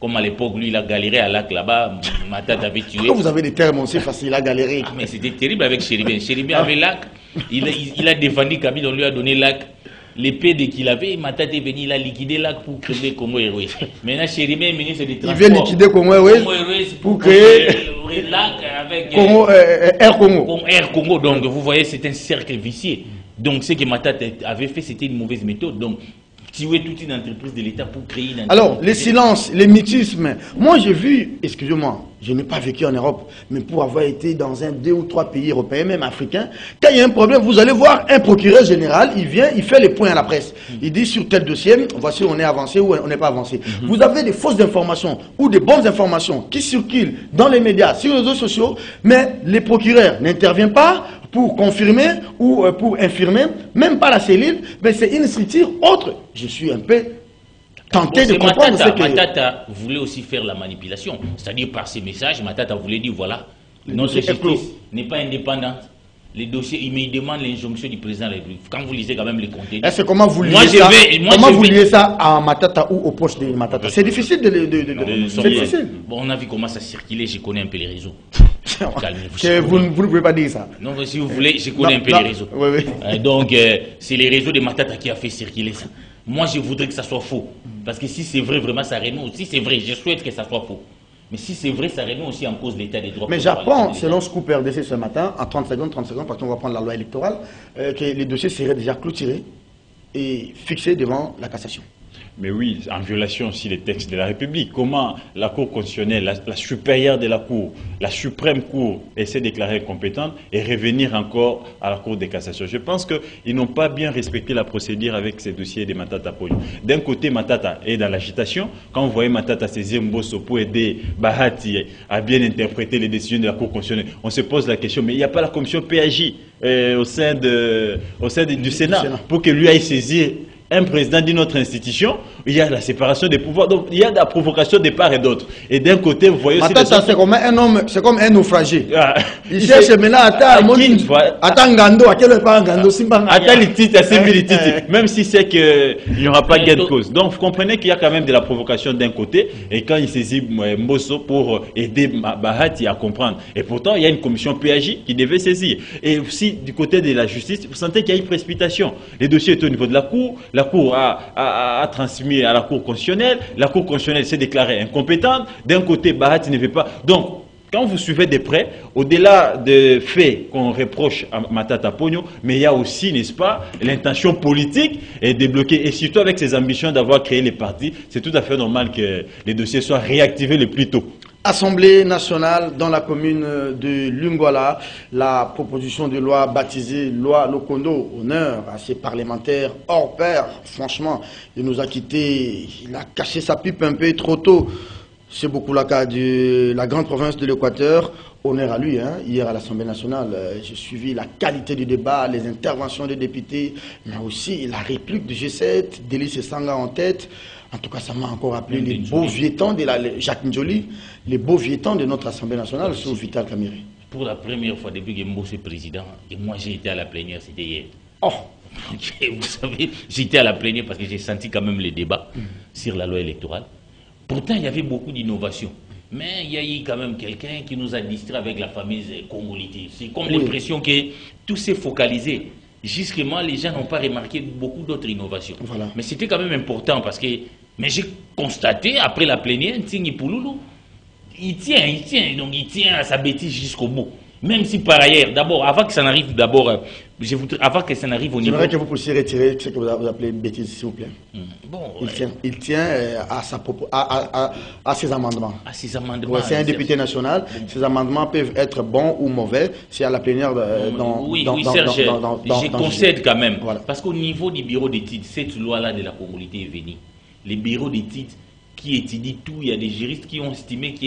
Comme à l'époque, lui, il a galéré à Lac là-bas, Matata avait tué. Pourquoi vous avez des termes aussi faciles à galérer? Ah, mais c'était terrible avec Chéribin. Chéribin avait Lac, il a défendu Kabila, on lui a donné Lac. L'épée dès qu'il avait, Matata est venu, il a liquidé Lac pour créer Congo Airways. Maintenant, Chéribin est ministre des Transports. Il veut liquider Congo Airways pour créer Lac avec Air Congo. Air Congo. Donc, vous voyez, c'est un cercle vicieux. Donc, ce que Matata avait fait, c'était une mauvaise méthode. Donc, tuer toute une entreprise de l'État pour créer une entreprise. Alors, les silences, les mythismes. Moi, j'ai vu, excusez-moi, je n'ai pas vécu en Europe, mais pour avoir été dans un 2 ou 3 pays européens, même africains, quand il y a un problème, vous allez voir un procureur général, il vient, il fait les points à la presse. Il dit sur tel dossier, voici on est avancé ou on n'est pas avancé. Vous avez des fausses informations ou des bonnes informations qui circulent dans les médias, sur les réseaux sociaux, mais les procureurs n'interviennent pas pour confirmer ou pour infirmer, même pas la cellule, mais c'est une structure autre. Je suis un peu tenté de comprendre ce que... Matata voulait aussi faire la manipulation, c'est-à-dire par ses messages, Matata voulait dire, voilà, notre justice n'est pas indépendante. Les dossiers, il me demande l'injonction du président de la République. Quand vous lisez quand même les contenus... C'est comment vous liez ça, comment vous liez ça à Matata ou aux poches de Matata? C'est difficile c'est difficile. Bon, on a vu comment ça circulait, je connais un peu les réseaux. Vous ne pouvez pas dire ça. Non, mais si vous voulez, je connais un peu les réseaux. Oui, oui. Donc, c'est les réseaux de Matata qui a fait circuler ça. Moi, je voudrais que ça soit faux. Parce que si c'est vrai, vraiment, ça remet. Si c'est vrai, je souhaite que ça soit faux. Mais si c'est vrai, ça remet aussi en cause l'état des droits. Mais j'apprends, selon Scoop RDC ce matin, en 30 secondes, parce qu'on va prendre la loi électorale, que les dossiers seraient déjà clôturés et fixés devant la cassation. Mais oui, en violation aussi des textes de la République. Comment la Cour constitutionnelle, la supérieure de la Cour, la suprême Cour, essaie de déclarer compétente et revenir encore à la Cour de cassation? Je pense qu'ils n'ont pas bien respecté la procédure avec ces dossiers de Matata Ponyo. D'un côté, Matata est dans l'agitation. Quand vous voyez Matata saisir Mbosso pour aider Bahati à bien interpréter les décisions de la Cour constitutionnelle, on se pose la question, mais il n'y a pas la commission PAJ au sein du Sénat pour que lui aille saisir un président d'une autre institution, il y a la séparation des pouvoirs, donc il y a de la provocation de part et d'autre. Et d'un côté, vous voyez aussi... c'est comme un homme, c'est comme un naufragé. Il cherche maintenant à Ngando, à quel point Ngando, même si c'est qu'il n'y aura pas gain de cause. Donc vous comprenez qu'il y a quand même de la provocation d'un côté, et quand il saisit Mbosso pour aider Bahati à comprendre. Et pourtant, il y a une commission PAJ qui devait saisir. Et aussi, du côté de la justice, vous sentez qu'il y a une précipitation. Les dossiers étaient au niveau de la Cour a transmis à la Cour constitutionnelle, la Cour constitutionnelle s'est déclarée incompétente, d'un côté Bahati ne veut pas. Donc, quand vous suivez de près, au-delà des faits qu'on reproche à Matata Ponyo, mais il y a aussi, n'est-ce pas, l'intention politique est débloquée, et surtout avec ses ambitions d'avoir créé les partis, c'est tout à fait normal que les dossiers soient réactivés le plus tôt. Assemblée nationale dans la commune de Lungwala, la proposition de loi baptisée loi Lokondo, honneur à ces parlementaires hors pair. Franchement, il nous a quittés, il a caché sa pipe un peu trop tôt. C'est beaucoup le cas de la grande province de l'Équateur. Honneur à lui, hein. Hier à l'Assemblée nationale, j'ai suivi la qualité du débat, les interventions des députés, mais aussi la réplique du G7, Délice Sanga en tête. En tout cas, ça m'a encore rappelé les beaux vieux temps de Jacques Ndjoli, les beaux vieux temps de notre Assemblée nationale sous Vital Kamerhe. Pour la première fois depuis que Mbosso est président, et moi j'ai été à la plénière, c'était hier. Oh. Vous savez, j'étais à la plénière parce que j'ai senti quand même les débats sur la loi électorale. Pourtant, il y avait beaucoup d'innovations. Mais il y a eu quand même quelqu'un qui nous a distrait avec la fameuse congolité. C'est comme l'impression que tout s'est focalisé. Justement, les gens n'ont pas remarqué beaucoup d'autres innovations. Voilà. Mais c'était quand même important parce que... Mais j'ai constaté, après la plénière, Ntingi Pouloulou, il tient à sa bêtise jusqu'au bout. Même si par ailleurs, d'abord, avant que ça n'arrive avant que ça n'arrive au niveau... J'aimerais que vous puissiez retirer ce que vous appelez bêtise, s'il vous plaît. Bon, il tient à ses amendements. À ses amendements. Ouais, c'est un député national. Ces amendements peuvent être bons ou mauvais. C'est à la plénière Serge, je concède quand même. Voilà. Parce qu'au niveau du bureau d'études, cette loi-là de la congolité est venue. Les bureaux d'études qui étudient tout, il y a des juristes qui ont estimé que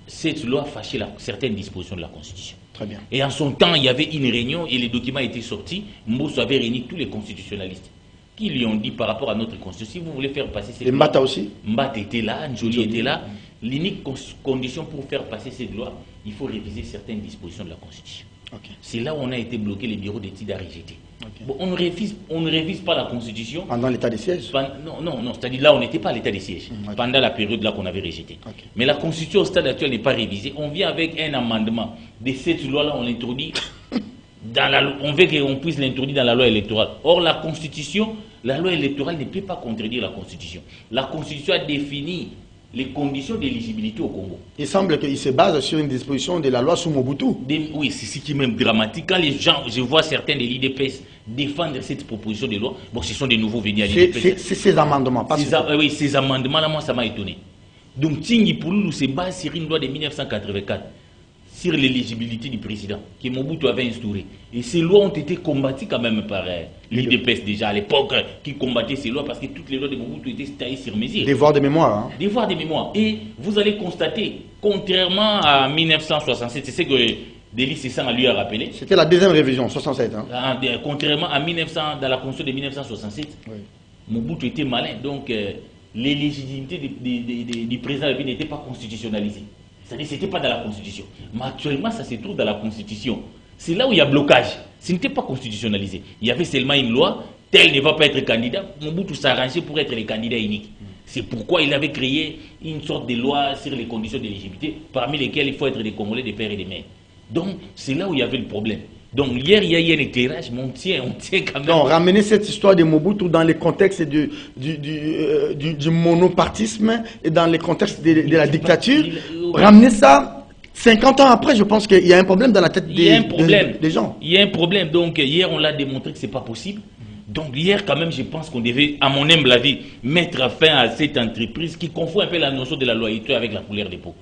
cette loi fâchait certaines dispositions de la Constitution. Très bien. Et en son temps, il y avait une réunion et les documents étaient sortis. Mbosso avait réuni tous les constitutionnalistes qui lui ont dit par rapport à notre Constitution, si vous voulez faire passer cette loi... Et Mbata aussi? Mbata était là, Njoli était là. L'unique condition pour faire passer cette loi, il faut réviser certaines dispositions de la Constitution. Okay. C'est là où on a été bloqué, les bureaux d'études à rejeter. Okay. Bon, on ne révise pas la Constitution. Pendant l'état de siège? Non, c'est-à-dire là, on n'était pas à l'état de siège, Okay. pendant la période là qu'on avait rejetée. Okay. Mais la Constitution au stade actuel n'est pas révisée. On vient avec un amendement de cette loi-là, on l'introduit. On veut qu'on puisse l'introduire dans la loi électorale. Or, la loi électorale ne peut pas contredire la Constitution. La Constitution a défini les conditions d'éligibilité au Congo. Il semble qu'il se base sur une disposition de la loi sous Mobutu. Oui, c'est ce qui est même dramatique. Quand les gens, je vois certains de l'IDPS défendre cette proposition de loi, bon, ce sont des nouveaux venus à l'IDPS. C'est ces amendements, pas oui, ces amendements-là, moi, ça m'a étonné. Donc, Tingi Pouloulou se base sur une loi de 1984. Sur l'éligibilité du président, que Mobutu avait instauré. Et ces lois ont été combattues quand même par l'IDPS déjà à l'époque, qui combattait ces lois parce que toutes les lois de Mobutu étaient taillées sur mesure. Devoir de mémoire. Hein. Devoir de mémoire. Et vous allez constater, contrairement à 1967, c'est ce que Delis Sessang lui a rappelé. C'était la deuxième révision, 67. Hein. Contrairement à 1900, dans la Constitution de 1967, oui. Mobutu était malin. Donc l'éligibilité du président de la République n'était pas constitutionnalisée. C'est-à-dire que ce n'était pas dans la Constitution. Mais actuellement, ça se trouve dans la Constitution. C'est là où il y a blocage. Ce n'était pas constitutionnalisé. Il y avait seulement une loi, tel ne va pas être candidat. Mobutu s'arrangeait pour être le candidat unique. C'est pourquoi il avait créé une sorte de loi sur les conditions d'éligibilité, parmi lesquelles il faut être des Congolais, des pères et des mères. Donc, c'est là où il y avait le problème. Donc, hier, il y a eu un éclairage, mais on tient quand même. Donc, ramener cette histoire de Mobutu dans le contexte du monopartisme et dans le contexte de la dictature, ramener ça 50 ans après, je pense qu'il y a un problème dans la tête des gens. Il y a un problème. Donc, hier, on l'a démontré que ce n'est pas possible. Donc, hier, quand même, je pense qu'on devait, à mon humble avis, mettre fin à cette entreprise qui confond un peu la notion de la loyauté avec la couleur des peaux.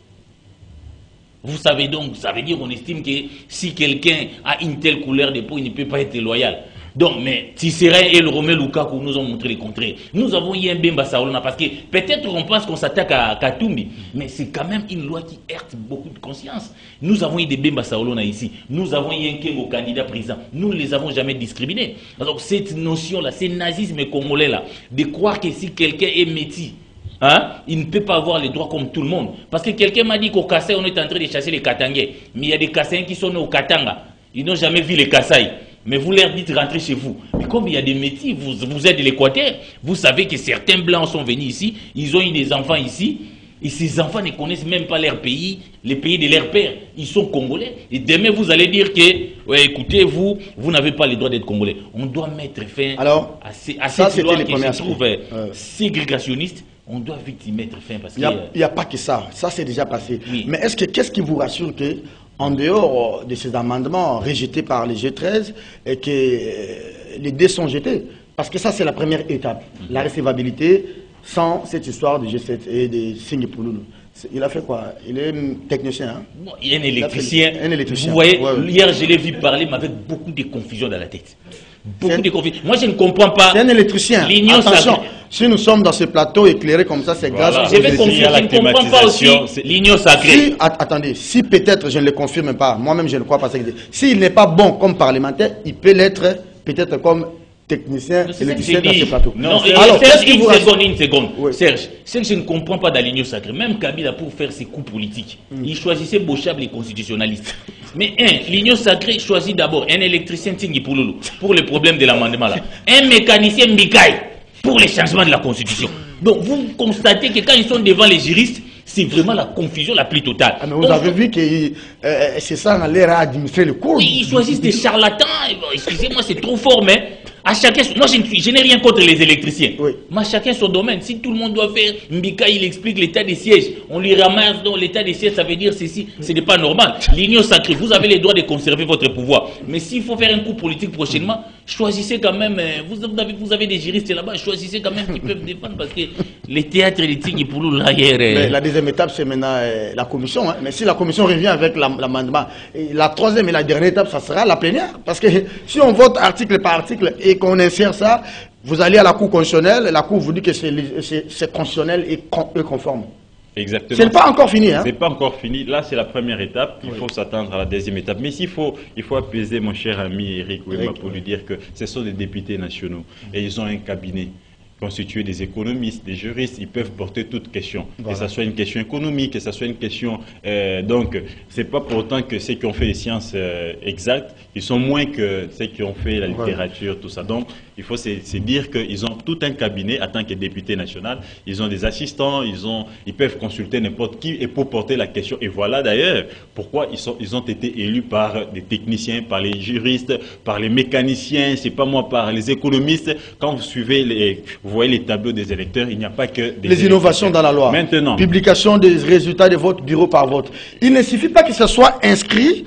Vous savez donc, ça veut dire qu'on estime que si quelqu'un a une telle couleur de peau, il ne peut pas être loyal. Donc, mais Tshisekedi et le Romelu Lukaku nous ont montré le contraire. Nous avons eu un Bemba Saolona parce que peut-être on pense qu'on s'attaque à Katumbi, mais c'est quand même une loi qui heurte beaucoup de conscience. Nous avons eu des Bemba Saolona ici. Nous avons eu un Kengo candidat président. Nous ne les avons jamais discriminés. Alors, cette notion-là, ce nazisme congolais-là, de croire que si quelqu'un est métis, hein? Il ne peut pas avoir les droits comme tout le monde. Parce que quelqu'un m'a dit qu'au Kassai, on est en train de chasser les Katangais. Mais il y a des Kassaïens qui sont nés au Katanga. Ils n'ont jamais vu les Kassai. Mais vous leur dites rentrer chez vous. Mais comme il y a des métis, vous êtes de l'Équateur. Vous savez que certains Blancs sont venus ici. Ils ont eu des enfants ici. Et ces enfants ne connaissent même pas leur pays, les pays de leur père. Ils sont Congolais. Et demain, vous allez dire que, ouais, écoutez, vous n'avez pas le droit d'être Congolais. On doit mettre fin à cette loi qui se trouve ségrégationniste. On doit vite y mettre fin parce qu'il n'y a pas que ça. Ça, c'est déjà passé. Oui. Mais qu'est-ce qui vous rassure que, en dehors de ces amendements rejetés par les G13, et que les dés sont jetés? Parce que ça, c'est la première étape. La recevabilité sans cette histoire de G7 et de Singipouloulou. Il a fait quoi? Il est technicien. Hein? Bon, il est un électricien. Vous voyez, hier, je l'ai vu parler, mais avec beaucoup de confusion dans la tête. Beaucoup de confusion. Moi, je ne comprends pas. C'est un électricien. Attention, si nous sommes dans ce plateau éclairé comme ça, c'est grâce à je ne comprends pas aussi l'union sacrée. Attendez, si peut-être je ne le confirme pas, moi-même je ne crois pas. S'il n'est pas bon comme parlementaire, il peut l'être peut-être comme technicien électricien dans ce plateau. Non, alors, Serge, une seconde. Oui. Serge, ce que je ne comprends pas dans l'union sacrée, même Kabila pour faire ses coups politiques, il choisissait Bochab les constitutionnalistes. Mais l'union sacrée choisit d'abord un électricien Tingi Pouloulou pour le problème de l'amendement là. Un mécanicien Mikaï pour les changements de la constitution. Donc vous constatez que quand ils sont devant les juristes, c'est vraiment la confusion la plus totale. Ah, mais vous avez vu que c'est ça, on a l'air à administrer le cours. Ils choisissent des charlatans. Excusez-moi, c'est trop fort, mais à chacun, moi je n'ai rien contre les électriciens. Oui. Mais à chacun son domaine. Si tout le monde doit faire, Mbika il explique l'état des sièges. On lui ramasse dans l'état des sièges, ça veut dire ceci. Ce n'est pas normal. L'union sacrée, vous avez les droits de conserver votre pouvoir. Mais s'il faut faire un coup politique prochainement, choisissez quand même, vous avez des juristes là-bas, choisissez quand même qui peuvent défendre parce que les théâtres et les tigres pour nous là hier. La deuxième étape, c'est maintenant la commission. Hein. Mais si la commission revient avec l'amendement, la troisième et la dernière étape, ça sera la plénière. Parce que si on vote article par article et qu'on insère ça, vous allez à la Cour constitutionnelle, la Cour vous dit que c'est constitutionnel et conforme. Exactement. C'est pas encore fini. Hein? C'est pas encore fini. Là, c'est la première étape. Il faut s'attendre à la deuxième étape. Mais il faut apaiser mon cher ami Eric Ouema pour lui dire que ce sont des députés nationaux et ils ont un cabinet. constitué des économistes, des juristes, ils peuvent porter toute question. Voilà. Que ce soit une question économique, que ce soit une question... donc, ce n'est pas pour autant que ceux qui ont fait les sciences exactes, ils sont moins que ceux qui ont fait la littérature, tout ça. Donc, il faut se dire qu'ils ont tout un cabinet, en tant que député national, ils ont des assistants, ils peuvent consulter n'importe qui et pour porter la question. Et voilà d'ailleurs pourquoi ils ont été élus par des techniciens, par les juristes, par les mécaniciens, c'est pas moi, par les économistes. Quand vous suivez vous voyez les tableaux des électeurs, il n'y a pas que les innovations dans la loi. Maintenant, publication des résultats de vote bureau par vote. Il ne suffit pas que ce soit inscrit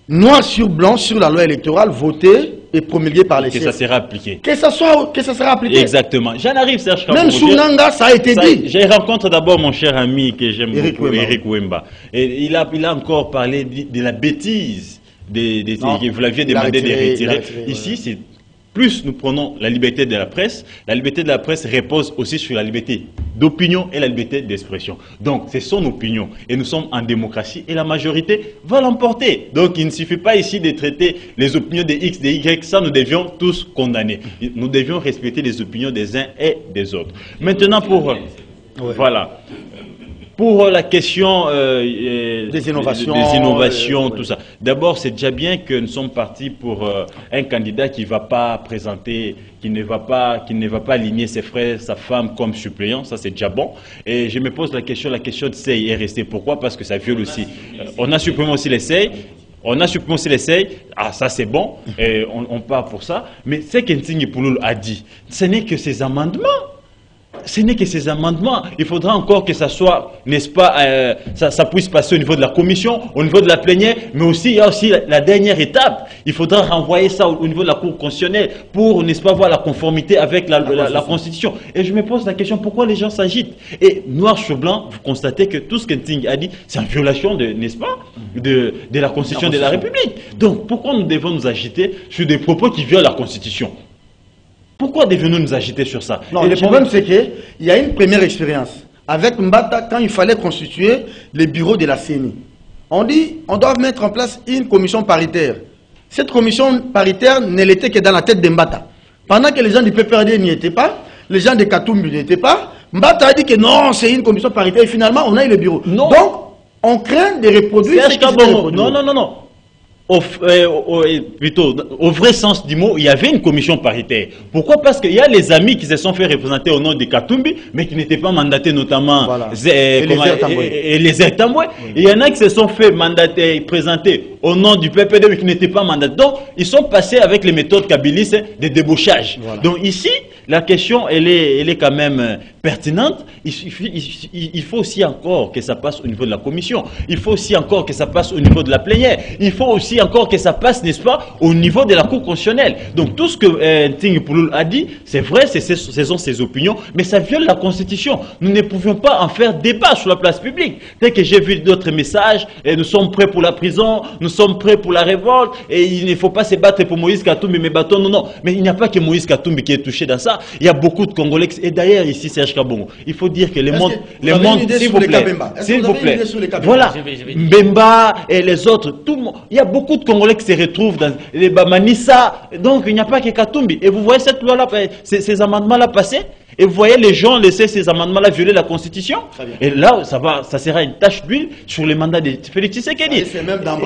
noir sur blanc sur la loi électorale, voté et promulgué par les chefs. Que ça sera appliqué. Que ça sera appliqué. Exactement. J'en arrive, Serge Kabongo. Même sous Nanga, ça a été dit. J'ai rencontré d'abord mon cher ami que j'aime beaucoup, Eric Wemba. Et il a encore parlé de la bêtise. Vous l'aviez demandé de retirer. Ici, c'est plus nous prenons la liberté de la presse repose aussi sur la liberté d'opinion et la liberté d'expression. Donc, c'est son opinion. Et nous sommes en démocratie et la majorité va l'emporter. Donc, il ne suffit pas ici de traiter les opinions des X, des Y. Ça, nous devions tous condamner. Nous devions respecter les opinions des uns et des autres. Maintenant, voilà. Pour la question des innovations, tout ça. D'abord, c'est déjà bien que nous sommes partis pour un candidat qui ne va pas présenter, qui ne va pas aligner ses frères, sa femme comme suppléant. Ça, c'est déjà bon. Et je me pose la question de SEI est restée. Pourquoi? Parce que ça viole aussi. On a supprimé aussi les SEI. Ah, ça c'est bon, et on part pour ça. Mais ce qu'Ntingi Pouloulou a dit, ce n'est que ces amendements. Ce n'est que ces amendements. Il faudra encore que ça soit, n'est-ce pas, ça puisse passer au niveau de la commission, au niveau de la plénière, mais aussi, il y a aussi la dernière étape. Il faudra renvoyer ça au niveau de la Cour constitutionnelle pour, n'est-ce pas, voir la conformité avec la Constitution. Et je me pose la question, pourquoi les gens s'agitent? Et noir sur blanc, vous constatez que tout ce qu'Nting a dit, c'est en violation, n'est-ce pas, de la Constitution de la République. Donc, pourquoi nous devons nous agiter sur des propos qui violent la Constitution? Pourquoi devons-nous nous agiter sur ça? Non, le problème, c'est qu'il y a une première expérience. Avec Mbata, quand il fallait constituer le bureau de la CENI, on dit on doit mettre en place une commission paritaire. Cette commission paritaire ne l'était que dans la tête de Mbata. Pendant que les gens du PPRD n'y étaient pas, les gens de Katumbi n'y étaient pas, Mbata a dit que non, c'est une commission paritaire. Et finalement, on a eu le bureau. Non. Donc, on craint de reproduire ce qui s'est reproduit. Non. Plutôt, au vrai sens du mot, il y avait une commission paritaire. Pourquoi? Parce qu'il y a les amis qui se sont fait représenter au nom de Katumbi, mais qui n'étaient pas mandatés, notamment les Ertamboué. Il y en a qui se sont fait mandater, présenter au nom du PPD, mais qui n'étaient pas mandatés. Donc, ils sont passés avec les méthodes kabylistes de débauchage. Voilà. Donc ici, la question, elle est quand même pertinente. Il faut aussi encore que ça passe au niveau de la commission. Il faut aussi encore que ça passe au niveau de la plénière. Il faut aussi encore que ça passe, n'est-ce pas, au niveau de la Cour constitutionnelle. Donc tout ce que Ntingi Pouloulou a dit, c'est vrai, ce sont ses opinions, mais ça viole la Constitution. Nous ne pouvions pas en faire débat sur la place publique. Dès que j'ai vu d'autres messages, et nous sommes prêts pour la prison, nous sommes prêts pour la révolte, et il ne faut pas se battre pour Moïse Katumbi, mais battons, non. Mais il n'y a pas que Moïse Katumbi qui est touché dans ça. Il y a beaucoup de Congolais. Et d'ailleurs, ici, Serge Kabongo, il faut dire que les mondes, s'il vous plaît, voilà, Mbemba et les autres, tout le monde. Il y a beaucoup de Congolais qui se retrouvent dans les Bamanissa. Donc, il n'y a pas que Katumbi. Et vous voyez cette loi-là, ces amendements-là passer. Et vous voyez les gens laisser ces amendements-là violer la Constitution. Et là, ça sera une tache d'huile sur les mandats de Félix Tshisekedi.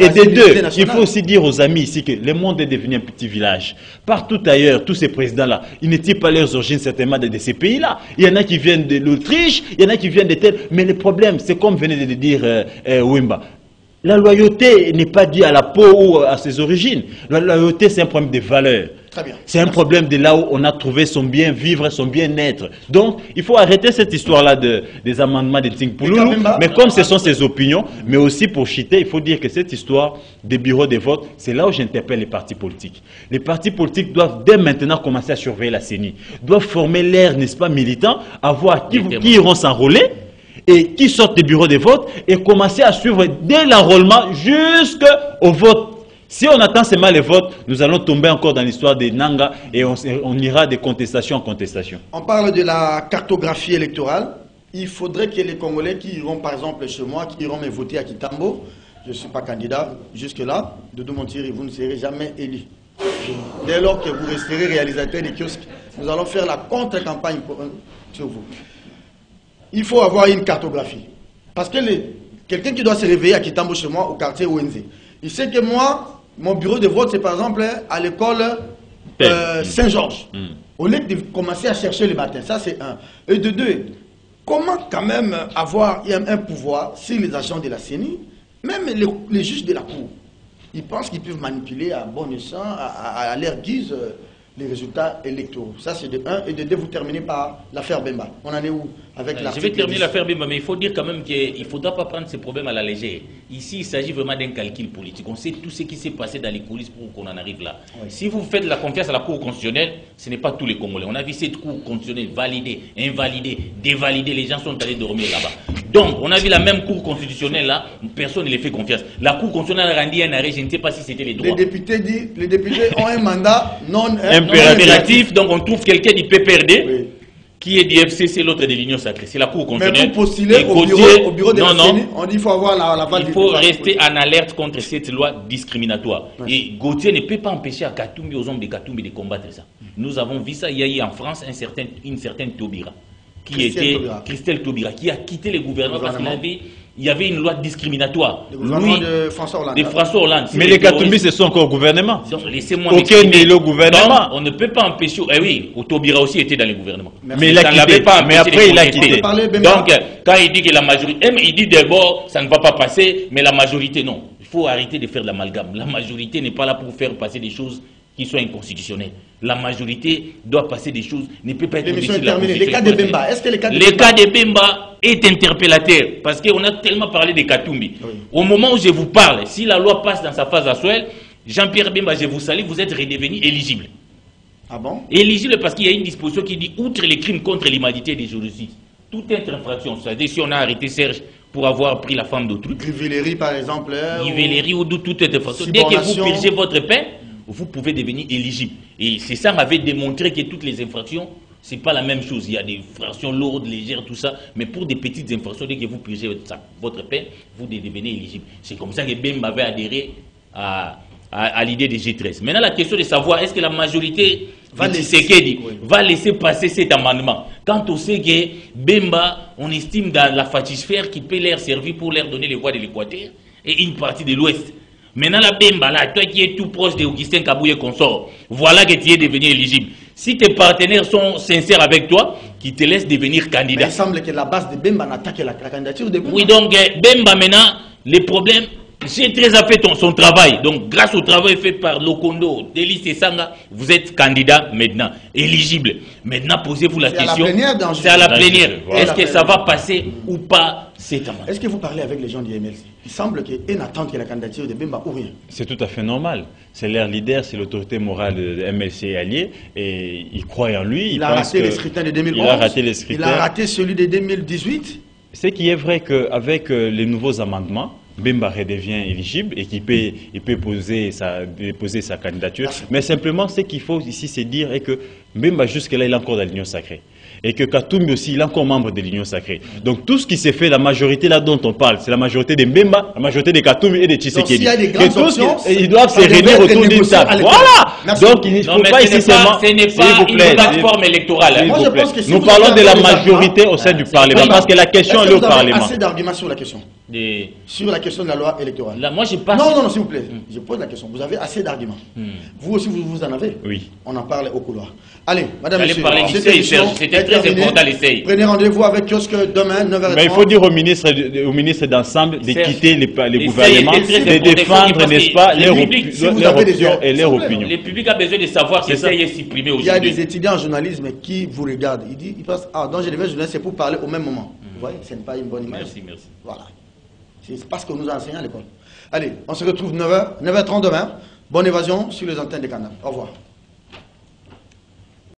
Et des deux, il faut aussi dire aux amis ici que le monde est devenu un petit village. Partout ailleurs, tous ces présidents-là, ils n'étaient pas leurs origines certainement de ces pays-là. Il y en a qui viennent de l'Autriche, il y en a qui viennent de tel. Mais le problème, c'est comme venait de le dire Wimba. La loyauté n'est pas due à la peau ou à ses origines. La loyauté, c'est un problème de valeurs. C'est un problème de là où on a trouvé son bien vivre, son bien-être. Donc, il faut arrêter cette histoire-là des amendements de Ntingi Pouloulou. Mais comme ce sont ses opinions, mais aussi pour chiter, il faut dire que cette histoire des bureaux de vote, c'est là où j'interpelle les partis politiques. Les partis politiques doivent dès maintenant commencer à surveiller la CENI. Doivent former l'air, n'est-ce pas, militant, à voir qui iront s'enrôler et qui sortent des bureaux de vote et commencer à suivre dès l'enrôlement jusqu'au vote. Si on attend seulement les votes, nous allons tomber encore dans l'histoire des Nanga et on ira de contestation en contestation. On parle de la cartographie électorale. Il faudrait que les Congolais qui iront, par exemple, chez moi, qui iront me voter à Kitambo, je ne suis pas candidat jusque-là, Doudou Montiri, vous ne serez jamais élu. Dès lors que vous resterez réalisateur des kiosques nous allons faire la contre-campagne sur vous. Il faut avoir une cartographie. Parce que quelqu'un qui doit se réveiller à Kitambo chez moi, au quartier ONZ, il sait que moi, mon bureau de vote, c'est par exemple à l'école Saint-Georges. Au lieu de commencer à chercher le matin, ça c'est un. Et de deux, comment quand même avoir un pouvoir sur les agents de la CENI, même les juges de la Cour, ils pensent qu'ils peuvent manipuler à bon escient, à leur guise, les résultats électoraux. Ça c'est de un. Et de deux, vous terminez par l'affaire Bemba. On en est où avec l'article? Je vais terminer l'affaire Bemba, mais il faut dire quand même qu'il ne faudra pas prendre ces problèmes à la légère. Ici, il s'agit vraiment d'un calcul politique. On sait tout ce qui s'est passé dans les coulisses pour qu'on en arrive là. Oui. Si vous faites la confiance à la Cour constitutionnelle, ce n'est pas tous les Congolais. On a vu cette Cour constitutionnelle validée, invalidée, dévalidée. Les gens sont allés dormir là-bas. Donc, on a vu la même Cour constitutionnelle là, personne ne les fait confiance. La Cour constitutionnelle a rendu un arrêt, je ne sais pas si c'était les droits. Les députés ont un mandat non impératif, donc on trouve quelqu'un du PPRD. Oui. Qui est du FCC, l'autre de l'Union Sacrée. C'est la Cour constitutionnelle. Mais pour postuler au bureau de la CENI, on dit qu'il faut avoir la validité. Il faut rester en alerte contre cette loi discriminatoire. Oui. Et Gauthier ne peut pas empêcher à Katumbi, aux hommes de Katumbi, de combattre ça. Nous avons vu ça, il y a eu en France une certaine Taubira, Christelle Taubira, qui a quitté le gouvernement parce qu'il y avait une loi discriminatoire. Le gouvernement de François Hollande. De François Hollande. Mais les Katumbi, ce sont encore au gouvernement. Laissez-moi aucun n'est le gouvernement. Donc, on ne peut pas empêcher. Eh oui, Taubira aussi était dans le gouvernement. Mais il a quitté. Mais après, il a quitté. Donc, quand il dit que la majorité, il dit d'abord, ça ne va pas passer, mais la majorité, non. Il faut arrêter de faire de l'amalgame. La majorité n'est pas là pour faire passer des choses qui sont inconstitutionnelles. La majorité doit passer des choses, ne peut pas être au-dessus de la Constitution. Les cas de Bemba, est-ce que le cas de Bemba est interpellateur? Parce qu'on a tellement parlé de Katumbi. Oui. Au moment où je vous parle, si la loi passe dans sa phase actuelle, Jean-Pierre Bemba, je vous salue, vous êtes redevenu éligible. Ah bon? Éligible parce qu'il y a une disposition qui dit, outre les crimes contre l'humanité et des génocides, toute autre infraction, c'est-à-dire si on a arrêté Serge pour avoir pris la femme d'autrui. Grivellerie par exemple. Grivellerie ou toute autre infraction. Dès que vous purgez votre peine, vous pouvez devenir éligible. Et c'est ça m'avait démontré que toutes les infractions, ce n'est pas la même chose. Il y a des infractions lourdes, légères, tout ça. Mais pour des petites infractions, dès que vous purgez votre peine, vous devenez éligible. C'est comme ça que Bemba avait adhéré à l'idée des G13. Maintenant, la question de savoir, est-ce que la majorité va laisser passer cet amendement? Quand on sait que Bemba, on estime dans la fatisphère qui peut leur servir pour leur donner les voies de l'Équateur et une partie de l'Ouest. Maintenant, la Bemba, là, toi qui es tout proche d'Augustin Kabouye consort, voilà que tu es devenu éligible. Si tes partenaires sont sincères avec toi, qui te laissent devenir candidat. Mais il semble que la base de Bemba n'attaque la candidature de Bemba. Oui, donc Bemba, maintenant, les problèmes, G13 a fait son travail. Donc, grâce au travail fait par Lokondo, Delis et Sanga, vous êtes candidat maintenant, éligible. Maintenant, posez-vous la question. C'est à la plénière. Est-ce que ça va passer ou pas? Est-ce que vous parlez avec les gens du MLC? Il semble qu'ils n'attendent que la candidature de Bemba ou rien. C'est tout à fait normal. C'est leur leader, c'est l'autorité morale de MLC allié et ils croient en lui. Il a raté les scrutins de 2011. Il a raté les scrutins. Il a raté celui de 2018. Ce qui est vrai qu'avec les nouveaux amendements, Bemba redevient éligible et qu'il peut déposer sa candidature. Merci. Mais simplement, ce qu'il faut ici, c'est dire est que Bemba, jusque-là, il est encore dans l'Union sacrée. Et que Katumbi aussi, il est encore membre de l'Union sacrée. Donc tout ce qui s'est fait, la majorité là dont on parle, c'est la majorité de Mbemba, la majorité de Katumbi et de Tshisekedi. Donc, y a des grandes options, ils doivent se réunir autour d'une table. Voilà. Merci. Donc il ne faut pas ici seulement... Ce n'est pas une plateforme électorale. Moi, je pense que si nous parlons de la majorité au sein du Parlement, parce que la question est au Parlement. Assez d'arguments sur la question. Sur la question de la loi électorale. Là, moi, je passe... Non, s'il vous plaît. Je pose la question. Vous avez assez d'arguments. Vous aussi, vous en avez? Oui. On en parle au couloir. Allez, madame, monsieur, c'était très important l'essai. Prenez rendez-vous avec Kiosque demain, 9h30. Mais il faut dire au ministre d'ensemble de quitter les gouvernements, de défendre, n'est-ce pas, leurs options et leurs opinions. Le public a besoin de savoir que ça y est supprimé aujourd'hui. Il y a des étudiants en journalisme qui vous regardent. Ils pensent, donc je devais journaliste, c'est pour parler au même moment. Vous voyez, ce n'est pas une bonne image. Merci. Voilà. C'est parce que nous a enseigné à l'école. Allez, on se retrouve 9h30 demain. Bonne évasion sur les antennes de Canal. Au revoir.